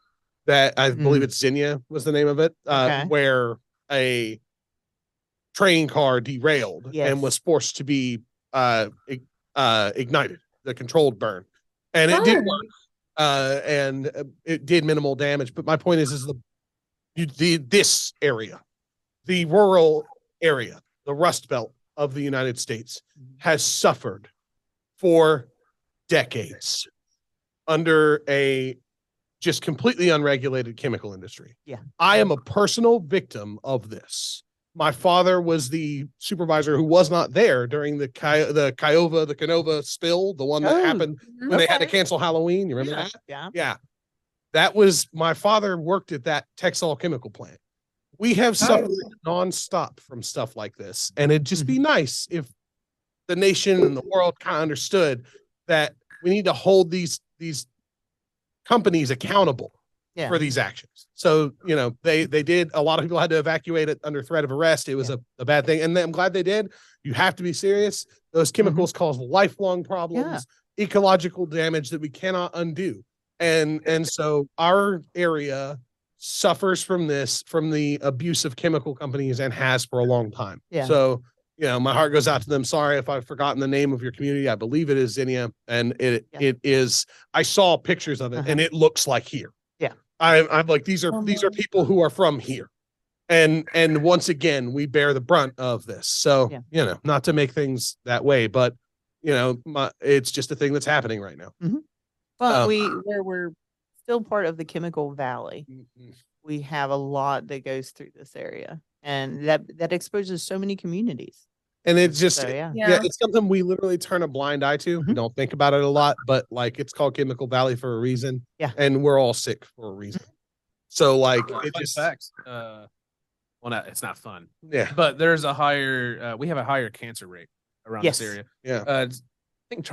S2: that I believe it's Xenia was the name of it,
S3: Okay.
S2: where a train car derailed
S3: Yes.
S2: and was forced to be ignited, the controlled burn, and it did
S4: Fun.
S2: work, and it did minimal damage. But my point is this area, the rural area, the Rust Belt of the United States, has suffered for decades under a just completely unregulated chemical industry.
S3: Yeah.
S2: I am a personal victim of this. My father was the supervisor who was not there during the Canova spill, the one that
S3: Oh,
S2: happened when they had to
S3: okay.
S2: cancel Halloween. You remember that?
S3: Yeah.
S2: Yeah. That was my father worked at that Texol chemical plant. We have suffered nonstop from stuff like this. And it'd just be nice if the nation and the world kind of understood that we need to hold these companies accountable
S3: Yeah.
S2: for these actions. So, you know, they did. A lot of people had to evacuate it under threat of arrest. It was a bad thing. And I'm glad they did. You have to be serious. Those chemicals cause lifelong problems, ecological damage that we cannot undo. And so our area suffers from this, from the abuse of chemical companies, and has for a long time.
S3: Yeah.
S2: So, my heart goes out to them. Sorry if I've forgotten the name of your community. I believe it is Zinnia, and it is. I saw pictures of it, and it looks like here.
S3: Yeah.
S2: I'm like, these are people who are from here, and once again, we bear the brunt of this. So not to make things that way, but it's just a thing that's happening right now.
S3: But we're still part of the Chemical Valley. We have a lot that goes through this area, and that exposes so many communities.
S2: And it's just,
S3: So,
S2: it's something we literally turn a blind eye to. We don't think about it a lot, but like it's called Chemical Valley for a reason.
S3: Yeah.
S2: And we're all sick for a reason. So like it
S1: Fun
S2: just
S1: facts. Well, it's not fun.
S2: Yeah.
S1: But there's a higher. We have a higher cancer rate around this area.
S2: Yeah.
S1: I think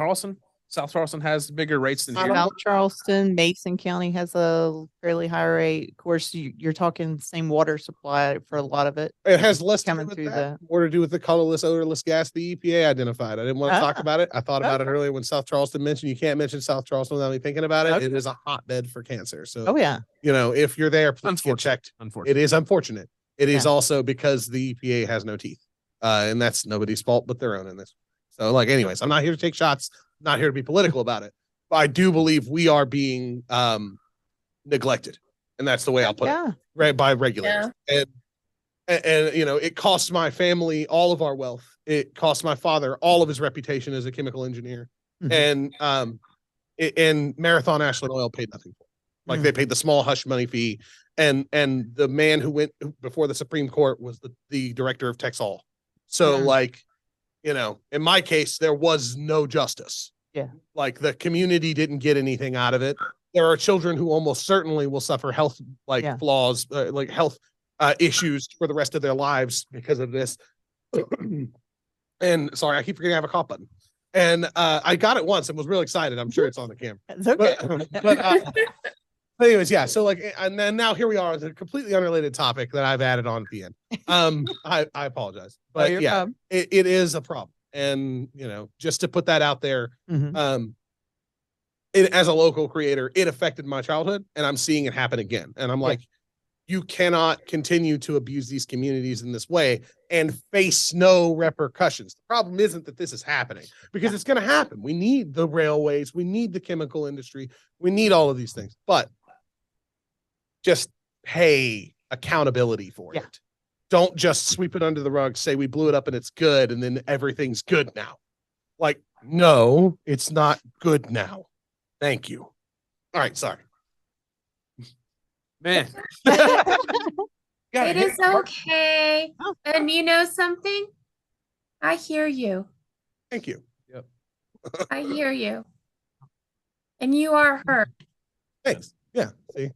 S1: South Charleston has bigger rates than here.
S3: South Charleston, Mason County has a fairly high rate. Of course, you're talking same water supply for a lot of it.
S2: It has less
S3: coming
S2: to
S3: through
S2: do with that, more to do with the colorless, odorless gas the EPA identified. I didn't want to talk about it. I thought about it earlier when South Charleston mentioned. You can't mention South Charleston without me thinking about it.
S1: Okay.
S2: It is a hotbed for cancer. So, if you're there, please get checked.
S1: Unfortunately,
S2: it is unfortunate. It is also because the EPA has no teeth, and that's nobody's fault but their own in this. So, anyways, I'm not here to take shots. Not here to be political about it, but I do believe we are being neglected, and that's the way I'll put it. Right, by regulators, and it costs my family all of our wealth. It costs my father all of his reputation as a chemical engineer, and Marathon Ashland Oil paid nothing for it. Like they paid the small hush money fee, and the man who went before the Supreme Court was the director of Texol. So in my case, there was no justice.
S3: Yeah.
S2: Like the community didn't get anything out of it. There are children who almost certainly will suffer health flaws, health issues for the rest of their lives because of this. And sorry, I keep forgetting I have a cough button. And I got it once and was really excited. I'm sure it's on the camera.
S3: It's okay.
S2: But anyways, yeah. So and then now here we are with a completely unrelated topic that I've added on at the end. I apologize, but it is a problem, and just to put that out there, as a local creator, it affected my childhood, and I'm seeing it happen again, and I'm like, you cannot continue to abuse these communities in this way and face no repercussions. The problem isn't that this is happening, because it's going to happen. We need the railways, we need the chemical industry, we need all of these things, but just pay accountability for it. Don't just sweep it under the rug, say we blew it up and it's good, and then everything's good now. No, it's not good now. Thank you. All right, sorry.
S1: Man.
S4: It is okay. And you know something? I hear you.
S2: Thank you.
S1: Yep.
S4: I hear you. And you are heard.
S2: Thanks. Yeah. See,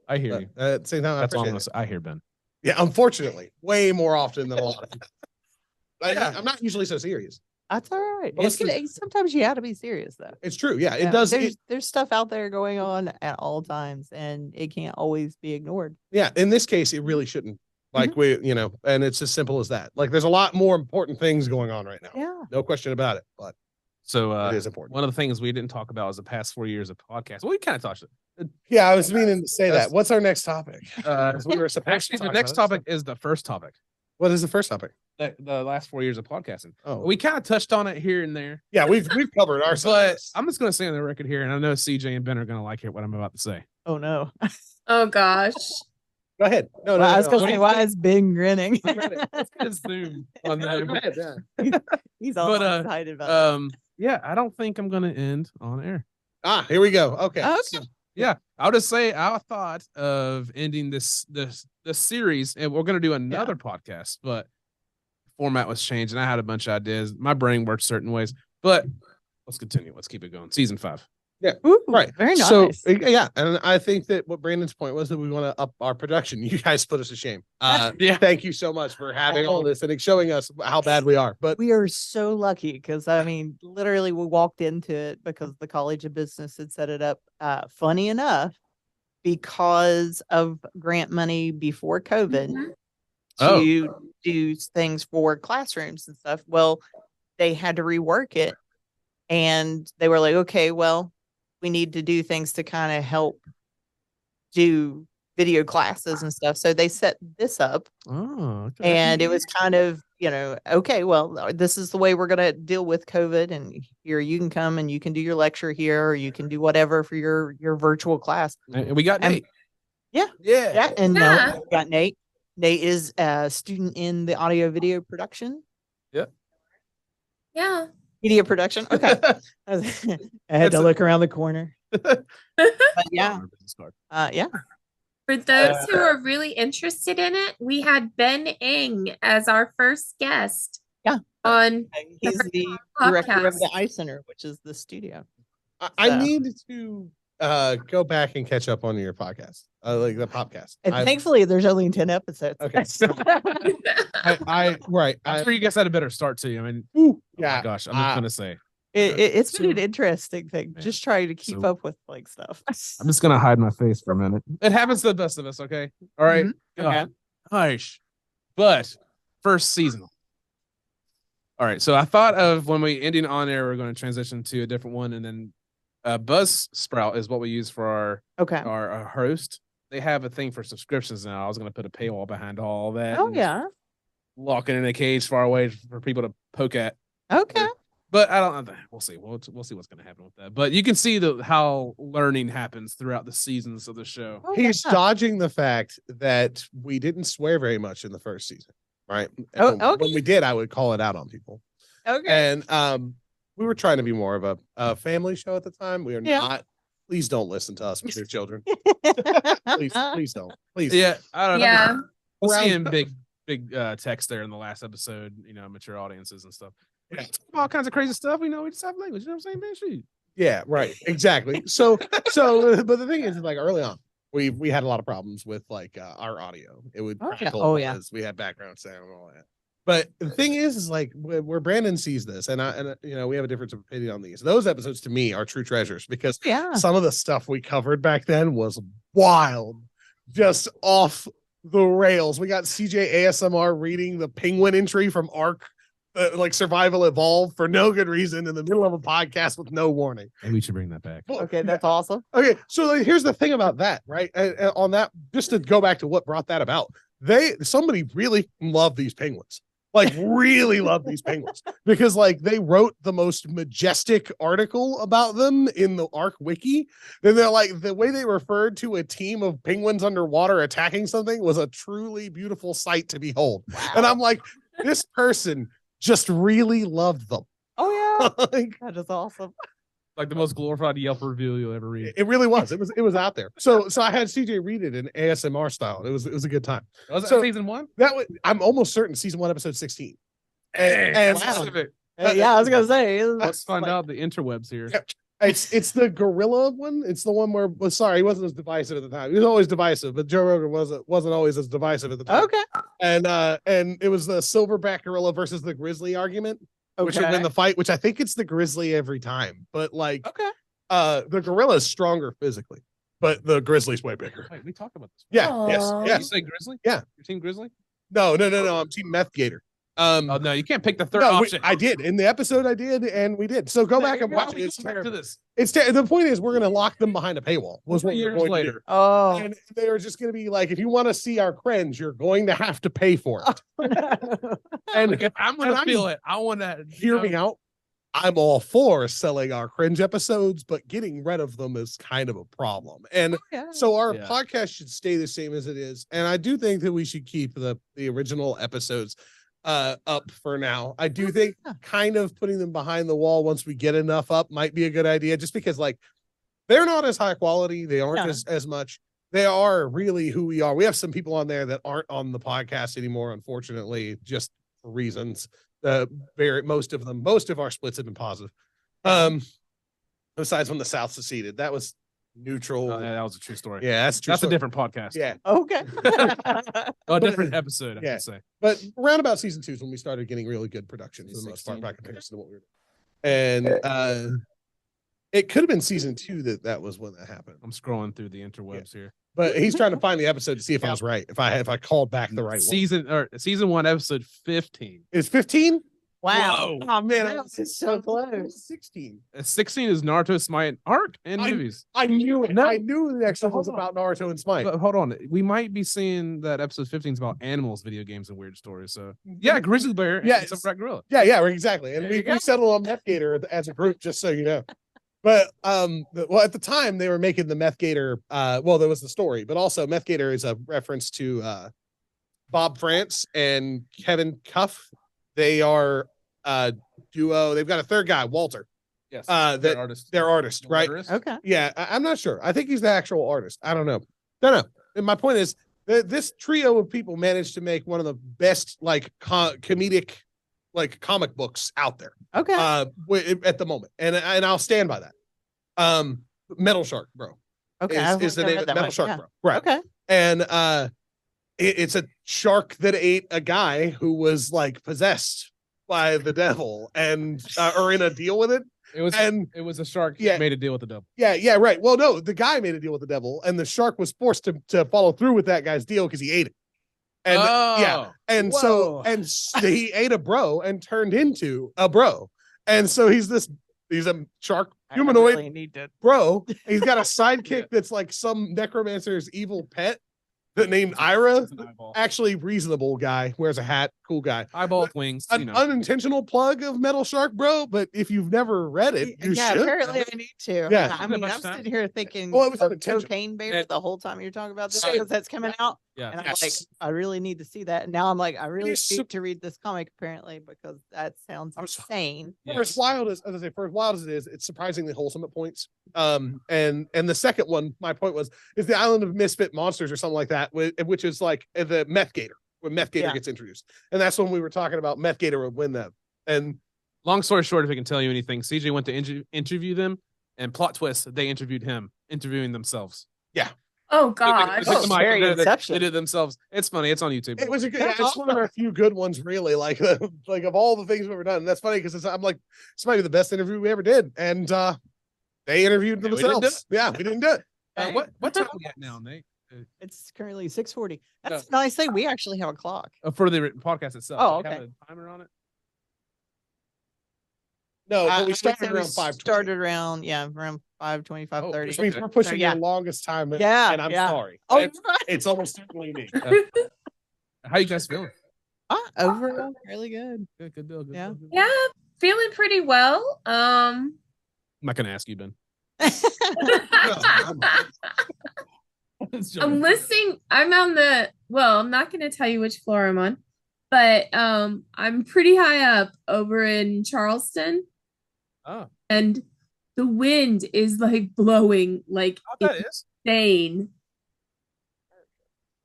S1: I hear you.
S2: At the same time,
S1: That's all I'm gonna say. I hear Ben.
S2: Yeah, unfortunately, way more often than a lot of people. I'm not usually so serious.
S3: That's all right.
S2: Well,
S3: sometimes you have to be serious, though.
S2: It's true. Yeah, it does.
S3: There's stuff out there going on at all times, and it can't always be ignored.
S2: Yeah, in this case, it really shouldn't. And it's as simple as that. There's a lot more important things going on right now.
S3: Yeah,
S2: no question about it. But
S1: so
S2: it is important.
S1: One of the things we didn't talk about is the past 4 years of podcast. Well, we kind of touched it.
S2: Yeah, I was meaning to say that. What's our next topic?
S1: We were actually the next topic is the first topic.
S2: What is the first topic?
S1: The last 4 years of podcasting.
S2: Oh,
S1: we kind of touched on it here and there.
S2: Yeah, we've covered our.
S1: But I'm just going to say on the record here, and I know CJ and Ben are going to like what I'm about to say.
S3: Oh no.
S4: Oh gosh.
S2: Go ahead. No,
S3: I was going to say, why is Ben grinning?
S1: Let's get a zoom on that.
S3: He's all excited about it.
S1: Yeah, I don't think I'm going to end on air.
S2: Here we go. Okay.
S1: Yeah, I'll just say I thought of ending this series, and we're going to do another podcast, but format was changed, and I had a bunch of ideas. My brain works certain ways, but let's continue. Let's keep it going. Season 5.
S2: Yeah.
S3: Ooh,
S2: right.
S3: Very nice.
S2: So yeah, and I think that what Brandon's point was that we want to up our production. You guys put us to shame.
S1: Yeah.
S2: Thank you so much for having all this and showing us how bad we are. But
S3: we are so lucky because literally we walked into it because the College of Business had set it up. Funny enough, because of grant money before COVID to do things for classrooms and stuff. Well, they had to rework it, and they were like, okay, well, we need to do things to kind of help do video classes and stuff. So they set this up,
S1: Oh, okay.
S3: and it was kind of, okay, well, this is the way we're going to deal with COVID. And here you can come and you can do your lecture here, or you can do whatever for your virtual class.
S1: And we got
S3: And-
S1: Nate.
S3: Yeah.
S1: Yeah.
S3: Yeah. And
S4: Yeah.
S3: no, we got Nate. Nate is a student in the audio video production.
S4: Yeah.
S3: Media production. Okay. I had to look around the corner. But yeah. Yeah.
S4: For those who are really interested in it, we had Ben Ing as our first guest.
S3: Yeah.
S4: On
S3: He's the
S4: podcast.
S3: director of the Eye Center, which is the studio.
S2: I
S3: So-
S2: need to go back and catch up on your podcast, like the podcast.
S3: And thankfully, there's only 10 episodes.
S2: Okay. Right.
S1: I'm sure you guys had a better start too. I mean,
S2: Yeah.
S1: oh my gosh, I'm just gonna say.
S3: It's been an
S1: So-
S3: interesting thing.
S1: Man.
S3: Just trying to keep
S1: So-
S3: up with like stuff.
S1: I'm just gonna hide my face for a minute. It happens to the best of us, okay? All right.
S3: Okay.
S1: Gosh. But first season. All right. So I thought of when we ending on air, we're going to transition to a different one, and then Buzzsprout is what we use for
S3: Okay.
S1: our host. They have a thing for subscriptions now. I was going to put a paywall behind all that.
S3: Oh
S1: and
S3: yeah.
S1: lock it in a cage far away for people to poke at.
S3: Okay.
S1: But I don't know. We'll see. We'll see what's going to happen with that. But you can see how learning happens throughout the seasons of the show.
S3: Oh,
S2: He's
S3: yeah.
S2: dodging the fact that we didn't swear very much in the first season, right?
S3: Oh,
S2: And
S3: okay.
S2: When we did, I would call it out on people.
S3: Okay.
S2: And we were trying to be more of a family show at the time. We are
S3: Yeah.
S2: not. Please don't listen to us with your children. Please don't. Please.
S1: Yeah, I don't know.
S4: Yeah.
S1: We're
S2: Around-
S1: seeing big text there in the last episode, mature audiences and stuff.
S2: Yeah.
S1: All kinds of crazy stuff. We just have language. You know what I'm saying, man? Shoot.
S2: Yeah, right. Exactly. So, but the thing is, like early on, we had a lot of problems with like our audio. It would
S3: Oh, yeah.
S2: crackle
S3: Oh, yeah.
S2: as we had background sound and all that. But the thing is like where Brandon sees this, and we have a difference of opinion on these. Those episodes to me are true treasures because
S3: Yeah.
S2: some of the stuff we covered back then was wild, just off the rails. We got CJ ASMR reading the penguin entry from Ark. Like Survival Evolved for no good reason in the middle of a podcast with no warning.
S1: Maybe we should bring that back.
S3: Okay, that's awesome.
S2: Okay, so like, here's the thing about that, right? And on that, just to go back to what brought that about, somebody really loved these penguins, like really loved these penguins because like they wrote the most majestic article about them in the Ark wiki. And they're like the way they referred to a team of penguins underwater attacking something was a truly beautiful sight to behold. And I'm like, this person just really loved them.
S3: Oh yeah.
S2: Like,
S3: That is awesome.
S1: Like the most glorified Yelp review you'll ever read.
S2: it really was. It was out there. So I had CJ read it in ASMR style. It was a good time.
S1: Was that
S2: So-
S1: season 1?
S2: I'm almost certain season 1, episode 16. And
S1: Specific.
S3: Yeah, I was gonna say.
S1: Let's find out the interwebs here.
S2: Yeah. it's the gorilla one. It's the one where sorry, he wasn't as divisive at the time. He was always divisive, but Joe Rogan wasn't always as divisive at the time.
S3: Okay.
S2: And it was the silverback gorilla versus the grizzly argument, which would win the fight, which I think it's the grizzly every time. But like
S3: Okay.
S2: the gorilla is stronger physically, but the grizzly's way bigger.
S1: Wait, we talked about this.
S2: Yeah,
S4: Aw.
S2: yes,
S1: You
S2: yes.
S1: say Grizzly?
S2: Yeah.
S1: Your team Grizzly?
S2: No, I'm team meth gator.
S1: Oh no, you can't pick the third
S2: No,
S1: option.
S2: I did in the episode. I did, and we did. So go back and watch it. It's
S1: back to
S2: terrible.
S1: this.
S2: The point is, we're going to lock them behind a paywall. Was what we're
S1: Years
S2: going to
S1: later.
S2: do.
S3: Oh.
S2: And they're just going to be like, if you want to see our cringe, you're going to have to pay for it. And
S1: Like, if I'm gonna
S2: and I'm-
S1: feel it. I want to
S2: hear me out. I'm all for selling our cringe episodes, but getting rid of them is kind of a problem. And
S3: Yeah.
S2: so our
S1: Yeah.
S2: podcast should stay the same as it is. And I do think that we should keep the original episodes up for now. I do think
S3: Yeah.
S2: kind of putting them behind the wall once we get enough up might be a good idea, just because like they're not as high quality, they aren't
S3: Yeah.
S2: as much. They are really who we are. We have some people on there that aren't on the podcast anymore, unfortunately, just for reasons. Most of our splits have been positive. Besides when the South seceded, that was neutral.
S1: yeah, that was a true story.
S2: Yeah, that's true.
S1: That's a
S2: story.
S1: different podcast.
S2: Yeah,
S3: Okay.
S1: A different episode, I
S2: Yeah.
S1: should say.
S2: but around about season 2 is when we started getting really good production for the most part by comparison to what we were doing. And it could have been season 2 that was when that happened.
S1: I'm scrolling through the interwebs here.
S2: But he's trying to find the episode to see if I was right. If I called back the right one.
S1: Season 1, episode 15.
S2: Is 15?
S3: Wow.
S2: Oh man,
S3: That was so close.
S2: 16.
S1: 16 is Naruto, Smite, Arc, and movies.
S2: I knew it.
S1: No.
S2: I knew the next one was
S1: Hold on.
S2: about Naruto and Smite.
S1: But hold on, we might be seeing that episode 15 is about animals, video games, and weird stories. So yeah, grizzly bear,
S2: Yeah,
S1: and some black gorilla.
S2: Yeah, exactly. And
S3: There you
S2: we
S3: go.
S2: settled on Meth Gator as a group, just so you know. But well, at the time they were making the Meth Gator. Well, there was the story, but also Meth Gator is a reference to Bob France and Kevin Cuff. They are duo. They've got a third guy, Walter.
S1: Yes,
S2: They're
S1: artists.
S2: They're artist, right?
S3: Okay.
S2: Yeah, I'm not sure. I think he's the actual artist. I don't know. No. And my point is that this trio of people managed to make one of the best like comedic like comic books out there
S3: Okay.
S2: at the moment, and I'll stand by that. Metal Shark, bro.
S3: Okay. I
S2: Is the
S3: haven't
S2: name
S3: read
S2: of
S3: that
S2: Metal
S3: one.
S2: Shark,
S3: Yeah.
S2: bro? Right.
S3: Okay.
S2: And it's a shark that ate a guy who was like possessed by the devil and or in a deal with it.
S1: It was a shark.
S2: Yeah.
S1: Yeah, made a deal with the devil.
S2: Yeah, right. Well, no, the guy made a deal with the devil, and the shark was forced to follow through with that guy's deal because he ate it. And yeah, and
S1: whoa.
S2: he ate a bro and turned into a bro, and so he's a shark
S3: I
S2: humanoid
S3: really need to.
S2: bro. He's got a sidekick that's like some necromancer's evil pet that named Ira.
S1: It's an eyeball.
S2: Actually, reasonable guy, wears a hat, cool guy.
S1: Eyeball with wings.
S2: An unintentional plug of Metal Shark, bro. But if you've never read it, you
S3: Yeah,
S2: should.
S3: apparently I need to.
S2: Yeah.
S3: I mean,
S1: Much
S3: I'm
S1: time.
S3: sitting here thinking
S2: Well, it was
S3: of
S2: unintentional.
S3: Cocaine Bear the whole time you're talking about this
S2: So-
S3: because that's coming out.
S1: Yeah.
S3: And I'm
S2: Yes.
S3: like, I really need to see that. And now I'm like, I really
S2: is
S3: need
S2: sup-
S3: to read this comic apparently because that sounds
S2: I'm so-
S3: insane.
S2: For as wild as I say, for as wild as it is, it's surprisingly wholesome at points. And the second one, my point was, is the Island of Misfit Monsters or something like that, which is like the Meth Gator, when Meth Gator
S3: Yeah.
S2: gets introduced, and that's when we were talking about Meth Gator would win them. And
S1: Long story short, if I can tell you anything, CJ went to interview them, and plot twist, they interviewed him, interviewing themselves.
S4: Oh
S1: They
S4: gosh.
S1: took the mic
S3: very
S1: and did it-
S3: Inception.
S1: they did it themselves. It's funny. It's on YouTube.
S2: it was a good.
S3: That's
S2: It's one of our few good ones, really. Like of all the things we've ever done. And that's funny because I'm like, this might be the best interview we ever did, and they interviewed
S1: Yeah, we didn't do
S2: themselves. Yeah, we didn't do it.
S1: What time are we at now, Nate?
S3: It's currently 6:40.
S1: No.
S3: That's a nice thing. We actually have a clock.
S1: For the podcast itself.
S3: Oh,
S1: Do you have
S3: okay.
S1: a timer on it?
S2: No,
S3: I
S2: but we
S3: would say
S2: started around 5.
S3: Started around, around 5:20,
S1: Oh,
S3: 5:30.
S2: Which means
S1: Okay.
S2: we're pushing
S3: yeah.
S2: the longest time.
S3: Yeah,
S2: and I'm
S3: yeah.
S2: sorry.
S3: Oh,
S2: It's almost certainly me.
S1: How you guys feeling?
S3: overall, really good.
S1: Good deal. Good
S3: Yeah.
S1: deal, good deal.
S4: Yeah, feeling pretty well.
S1: I'm not gonna ask you, Ben.
S4: I'm listening. I'm on the I'm not gonna tell you which floor I'm on, but I'm pretty high up over in Charleston,
S1: Oh,
S4: and the wind is like blowing like
S1: that is.
S4: insane.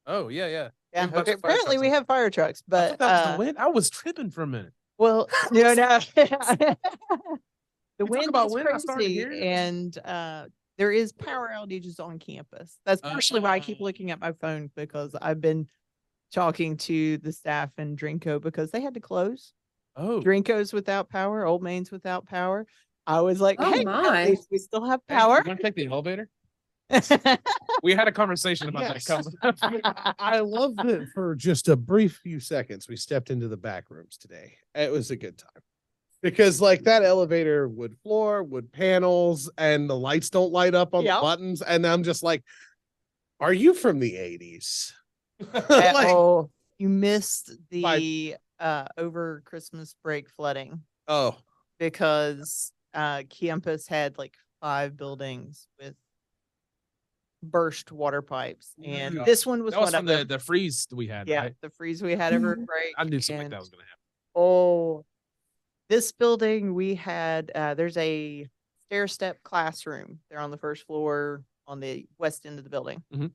S1: Oh, yeah.
S3: Yeah.
S1: We have a bunch
S3: Okay.
S1: of fire
S3: Apparently,
S1: trucks
S3: we
S1: on.
S3: have fire trucks,
S1: I
S3: but
S1: thought that was the wind. I was tripping for a minute.
S3: well, no. The
S1: You talk
S3: wind
S1: about
S3: is
S1: wind, I started
S3: crazy,
S1: hearing it.
S3: and there is power outages on campus. That's partially why I keep looking at my phone because I've been talking to the staff in Drinko because they had to close.
S1: Oh,
S3: Drinko's without power, Old Main's without power. I was like,
S4: Oh
S3: hey,
S4: my.
S3: at least we still have
S1: hey,
S3: power.
S1: you want to take the elevator? We had a conversation about
S2: Yes.
S1: that.
S2: I love that for just a brief few seconds, we stepped into the back rooms today. It was a good time because, like, that elevator, wood floor, wood panels, and the lights don't light up on
S3: Yeah.
S2: the buttons. And I'm just like, are you from the 80s?
S3: Oh, you missed
S2: By-
S3: the over Christmas break flooding
S2: Oh,
S3: because campus had like 5 buildings with burst water pipes, and
S1: Yeah.
S3: this one was
S1: That was
S3: one
S1: from
S3: of them.
S1: the freeze we had.
S3: Yeah,
S1: right?
S3: the freeze we had over break.
S1: I knew something like
S3: and-
S1: that was gonna happen.
S3: Oh, this building we had, there's a stair step classroom there on the first floor on the west end of the building.
S1: Mhm.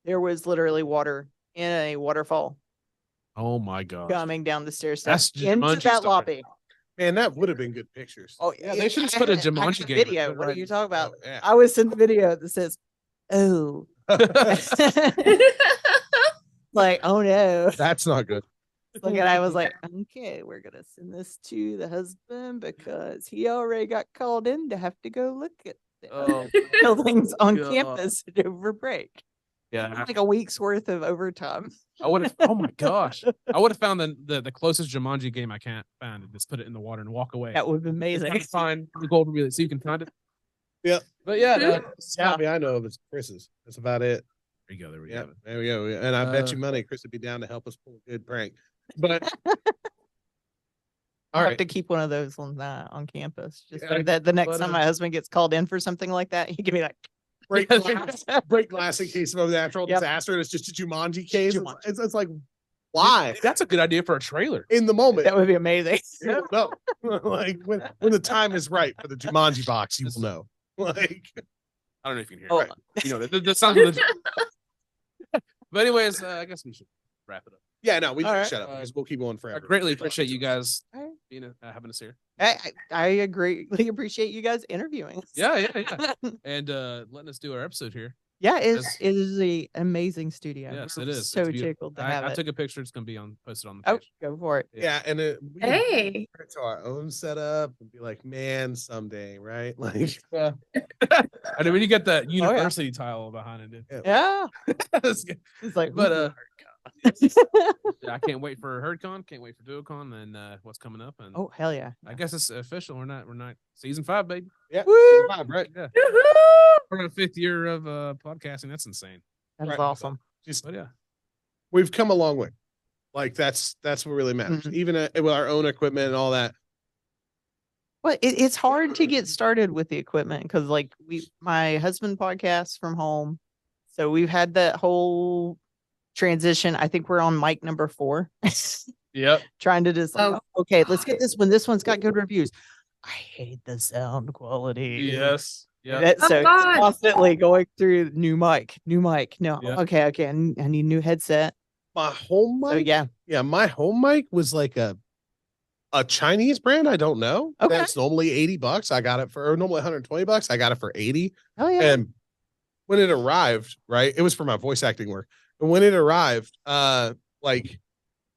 S3: There was literally water in a waterfall
S1: Oh my god.
S3: coming down the stair
S1: That's
S3: steps into
S1: Jumanji
S3: that
S1: stuff right
S3: lobby.
S2: man, that would have been good pictures.
S3: Oh,
S1: Yeah, they should have put a Jumanji game.
S3: video. What are you talking about?
S2: Yeah.
S3: I was in the video that says, "Oh," like, "Oh no."
S2: That's not good.
S3: Look at I was like, okay, we're gonna send this to the husband because he already got called in to have to go look at the
S1: Oh,
S3: buildings on
S1: God.
S3: campus over break.
S1: Yeah,
S3: like a week's worth of overtime.
S1: I would have. Oh my gosh, I would have found the closest Jumanji game I can't find and just put it in the water and walk away.
S3: That would be amazing.
S1: Find the gold relay so you can find it.
S2: Yeah.
S1: But yeah,
S2: Copy I know of is Chris's. That's about it.
S1: there you go. There we
S2: Yeah,
S1: go.
S2: there we go. And I bet you money Chris would be down to help us pull a good prank. But
S3: I'll
S2: all
S3: have
S2: right,
S3: to keep one of those on campus. Just so
S2: Yeah,
S3: that the next
S1: but,
S3: time my husband gets called in for something like that, he can be like,
S2: break glass, break glass in case of a natural
S3: Yep.
S2: disaster. And it's just a Jumanji case.
S3: Jumanji.
S2: It's like, why?
S1: That's a good idea for a trailer.
S2: In the moment,
S3: that would be amazing.
S2: you don't know. Like when the time is right for the Jumanji box, you will know. Like,
S1: I don't know if you can hear.
S3: Oh,
S1: It. You know the sound of the. But anyways, I guess we should wrap it up.
S2: yeah, no, we
S3: All
S2: need
S3: right.
S2: to shut up because we'll keep going
S1: I
S2: forever.
S1: greatly appreciate you guys
S3: All right.
S1: being having us here.
S3: I greatly appreciate you guys interviewing us.
S1: Yeah, and letting us do our episode here.
S3: Yeah,
S1: Yes.
S3: it is a amazing studio.
S1: Yes,
S3: We're
S1: it is.
S3: So
S1: It's beautiful.
S3: tickled to have
S1: I
S3: it.
S1: took a picture. It's gonna be posted on the
S3: Oh,
S1: page.
S3: go for it.
S2: Yeah, and we can
S4: Hey.
S2: compare it to our own setup and be like, man, someday, right? Like,
S1: And then when you get that
S3: yeah.
S1: university tile behind it,
S3: Yeah,
S1: That's good.
S3: it's like,
S1: But,
S3: ooh,
S1: yeah, I can't wait for HerdCon. Can't wait for DuoCon and what's coming up. And
S3: oh hell yeah!
S1: I guess it's official. We're not season 5, baby.
S2: yeah,
S3: Woo!
S2: season 5, right?
S1: Yeah, we're on 5th year of podcasting. That's insane.
S3: That is
S2: Right.
S3: awesome.
S2: Just
S1: But yeah,
S2: we've come a long way. Like that's what really matters.
S3: Mhm.
S2: Even with our own equipment and all that.
S3: Well, it's hard to get started with the equipment because, like, my husband podcasts from home, so we've had that whole transition. I think we're on mic number 4,
S1: yep.
S3: trying to just like,
S4: Oh,
S3: okay, let's get this one. This one's got good reviews. I hate the sound quality.
S1: Yes. Yeah.
S3: So it's
S4: God.
S3: constantly going through new mic. No,
S1: Yeah.
S3: okay, I need new headset.
S2: My home mic,
S3: So yeah,
S2: my home mic was like a Chinese brand. I don't know.
S3: Okay.
S2: That's normally $80. I got it for normally $120. I got it for 80.
S3: oh yeah,
S2: And when it arrived, right, it was for my voice acting work. And when it arrived, like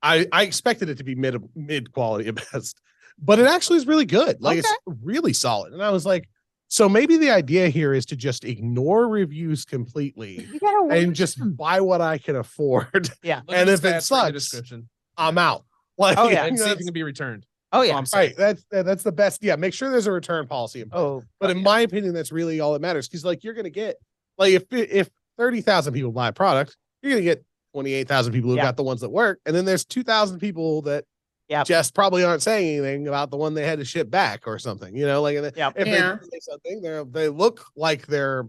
S2: I expected it to be mid quality at best, but it actually is really good. Like it's really solid. And I was like, so maybe the idea here is to just ignore reviews completely
S3: you gotta
S2: and
S3: watch
S2: just
S3: them.
S2: buy what I can afford.
S3: Yeah.
S1: Look
S2: And
S1: at
S2: if
S1: the
S2: it
S1: stats in the
S2: sucks,
S1: description.
S2: I'm out. Like,
S3: Oh, yeah.
S1: And see if
S2: that's-
S1: it can be returned.
S3: Oh
S1: That's all
S3: yeah.
S1: I'm saying.
S2: right. That's the best. Yeah. Make sure there's a return policy in place.
S3: Oh,
S2: But in my opinion, that's really all that matters. Because like you're gonna get like if 30,000 people buy a product, you're gonna get 28,000 people who
S3: Yeah.
S2: got the ones that work, and then there's 2,000 people that
S3: Yep.
S2: just probably aren't saying anything about the one they had to ship back or something. You know, like if
S3: Yep.
S2: they
S4: Yeah.
S2: do say something, they look like they're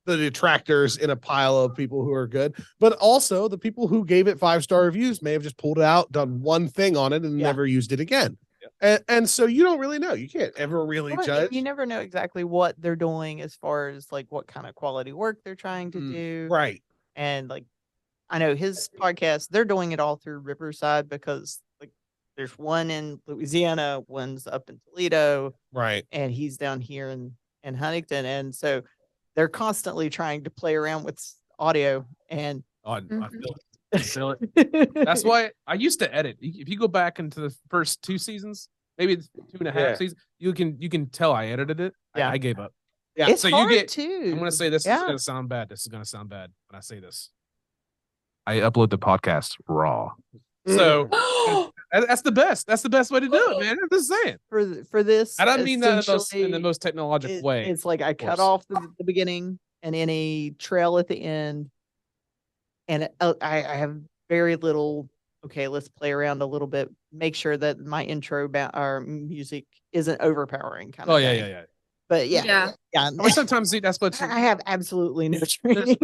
S2: the detractors in a pile of people who are good, but also the people who gave it 5-star reviews may have just pulled it out, done one thing on it, and
S3: Yeah.
S2: never used it again.
S1: Yeah.
S2: And so you don't really know. You can't ever really
S3: Well,
S2: judge.
S3: you never know exactly what they're doing as far as like what kind of quality work they're trying to
S1: Mm,
S3: do.
S2: Right.
S3: And like, I know his podcast, they're doing it all through Riverside because like there's one in Louisiana, one's up in Toledo,
S2: Right.
S3: and he's down here in Huntington. And so they're constantly trying to play around with audio and
S1: Oh, I
S4: Mhm.
S1: feel it. I feel it. That's why I used to edit. If you go back into the first 2 seasons, maybe 2.5
S2: Yeah.
S1: seasons, you can tell I edited it.
S3: Yeah.
S1: I gave up.
S2: Yeah.
S3: it's
S1: So you
S3: hard
S1: get-
S3: too.
S1: I'm gonna say this
S3: Yeah.
S1: is gonna sound bad. This is gonna sound bad when I say this. I upload the podcast raw. So that's the best. That's the best way to do it, man. I'm just saying.
S3: for this.
S1: I don't mean that in the
S3: essentially,
S1: most technological way.
S3: It's like I cut
S1: course.
S3: off the beginning and any trail at the end, and I have very little. Okay, let's play around a little bit. Make sure that my intro or music isn't overpowering. Kind
S1: Oh
S3: of
S1: yeah,
S3: thing.
S1: yeah, yeah.
S3: But yeah.
S4: Yeah.
S1: Or sometimes see, that's what
S3: I have absolutely no
S1: there's,
S3: training.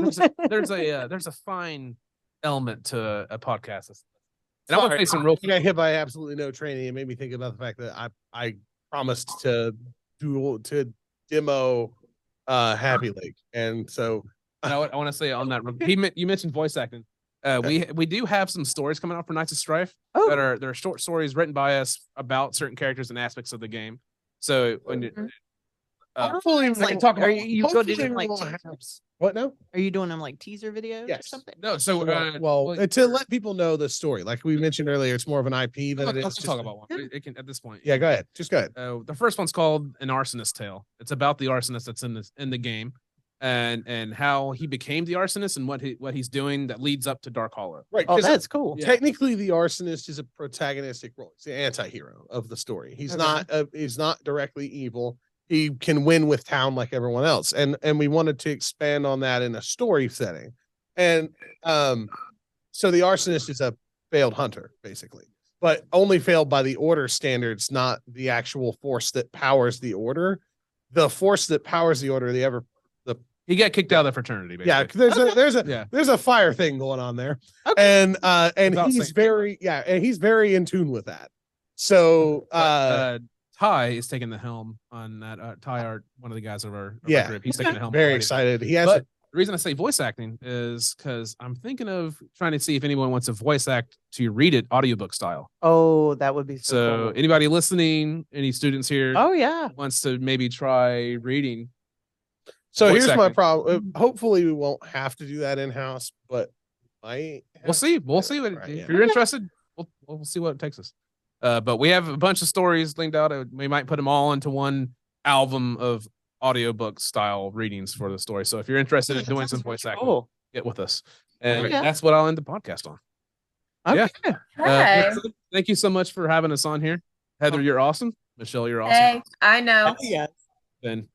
S1: there's a fine element to a podcast. And I want to say some real
S2: I got hit by absolutely no training. It made me think about the fact that I promised to demo Happy Lake, and so
S1: And I want to say on that, you mentioned voice acting. We do have some stories coming out for Knights of Strife
S3: Oh.
S1: that are short stories written by us about certain characters and aspects of the game. So when you,
S4: Mhm.
S2: hopefully
S1: I can
S3: Like,
S1: talk
S3: are
S1: about
S3: you going to do them like
S2: hopefully we'll have-
S3: teasers?
S2: what now?
S3: Are you doing them like teaser videos or
S2: Yes.
S3: something?
S1: no. So
S2: Well, to let people know the story, like we mentioned earlier, it's more of an IP than it is.
S1: let's
S2: just
S1: talk about one. It can at this point.
S2: Yeah, go ahead. Just go ahead.
S1: The first one's called An Arsonist Tale. It's about the arsonist that's in the game. and how he became the arsonist and what he's doing that leads up to Dark Hollow.
S2: Right.
S3: Oh,
S2: 'cause
S3: that's cool.
S1: Yeah.
S2: technically the arsonist is a protagonistic role. He's the anti-hero of the story. He's
S3: Okay.
S2: he's not directly evil. He can win with town like everyone else. And we wanted to expand on that in a story setting. And so the arsonist is a failed hunter, basically, but only failed by the order standards, not the actual force that powers the order. The force that powers the order,
S1: He got kicked out of the fraternity.
S2: yeah,
S1: Basically.
S2: there's a fire thing going on there.
S3: Okay.
S2: And
S1: Without
S2: he's
S1: saying-
S2: he's very in tune with that. So
S1: Ty is taking the helm on that. Ty, one of the guys of our
S2: Yeah.
S1: group, he's taking the helm.
S2: very
S1: already.
S2: excited. He has
S1: But the reason I say voice acting is because I'm thinking of trying to see if anyone wants to voice act to read it audiobook style.
S3: Oh, that would be so
S1: So
S3: cool.
S1: anybody listening, any students here
S3: Oh yeah.
S1: wants to maybe try reading.
S2: so
S1: voice
S2: here's my
S1: acting.
S2: problem. Hopefully we won't have to do that in-house, but
S1: We'll see. We'll see.
S2: Right,
S1: If
S2: yeah.
S1: you're interested, we'll see what it takes us. But we have a bunch of stories linked out. We might put them all into one album of audiobook style readings for the story. So if you're interested in doing some voice acting,
S3: Cool.
S1: get with us. And
S3: Okay.
S1: that's what I'll end the podcast on.
S3: Okay.
S1: Yeah.
S4: Hey.
S1: Thank you so much for having us on here. Heather, you're awesome. Michelle, you're awesome.
S4: Hey, I know.
S3: Yeah.
S1: Ben.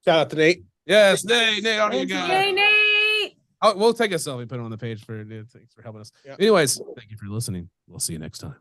S2: Shout out to Nate.
S1: Yes, Nate, audio
S3: Thank you.
S1: guy.
S4: Yay, Nate.
S1: We'll take a selfie, put it on the page for thanks for helping us.
S2: Yeah.
S1: Anyways, thank you for listening. We'll see you next time.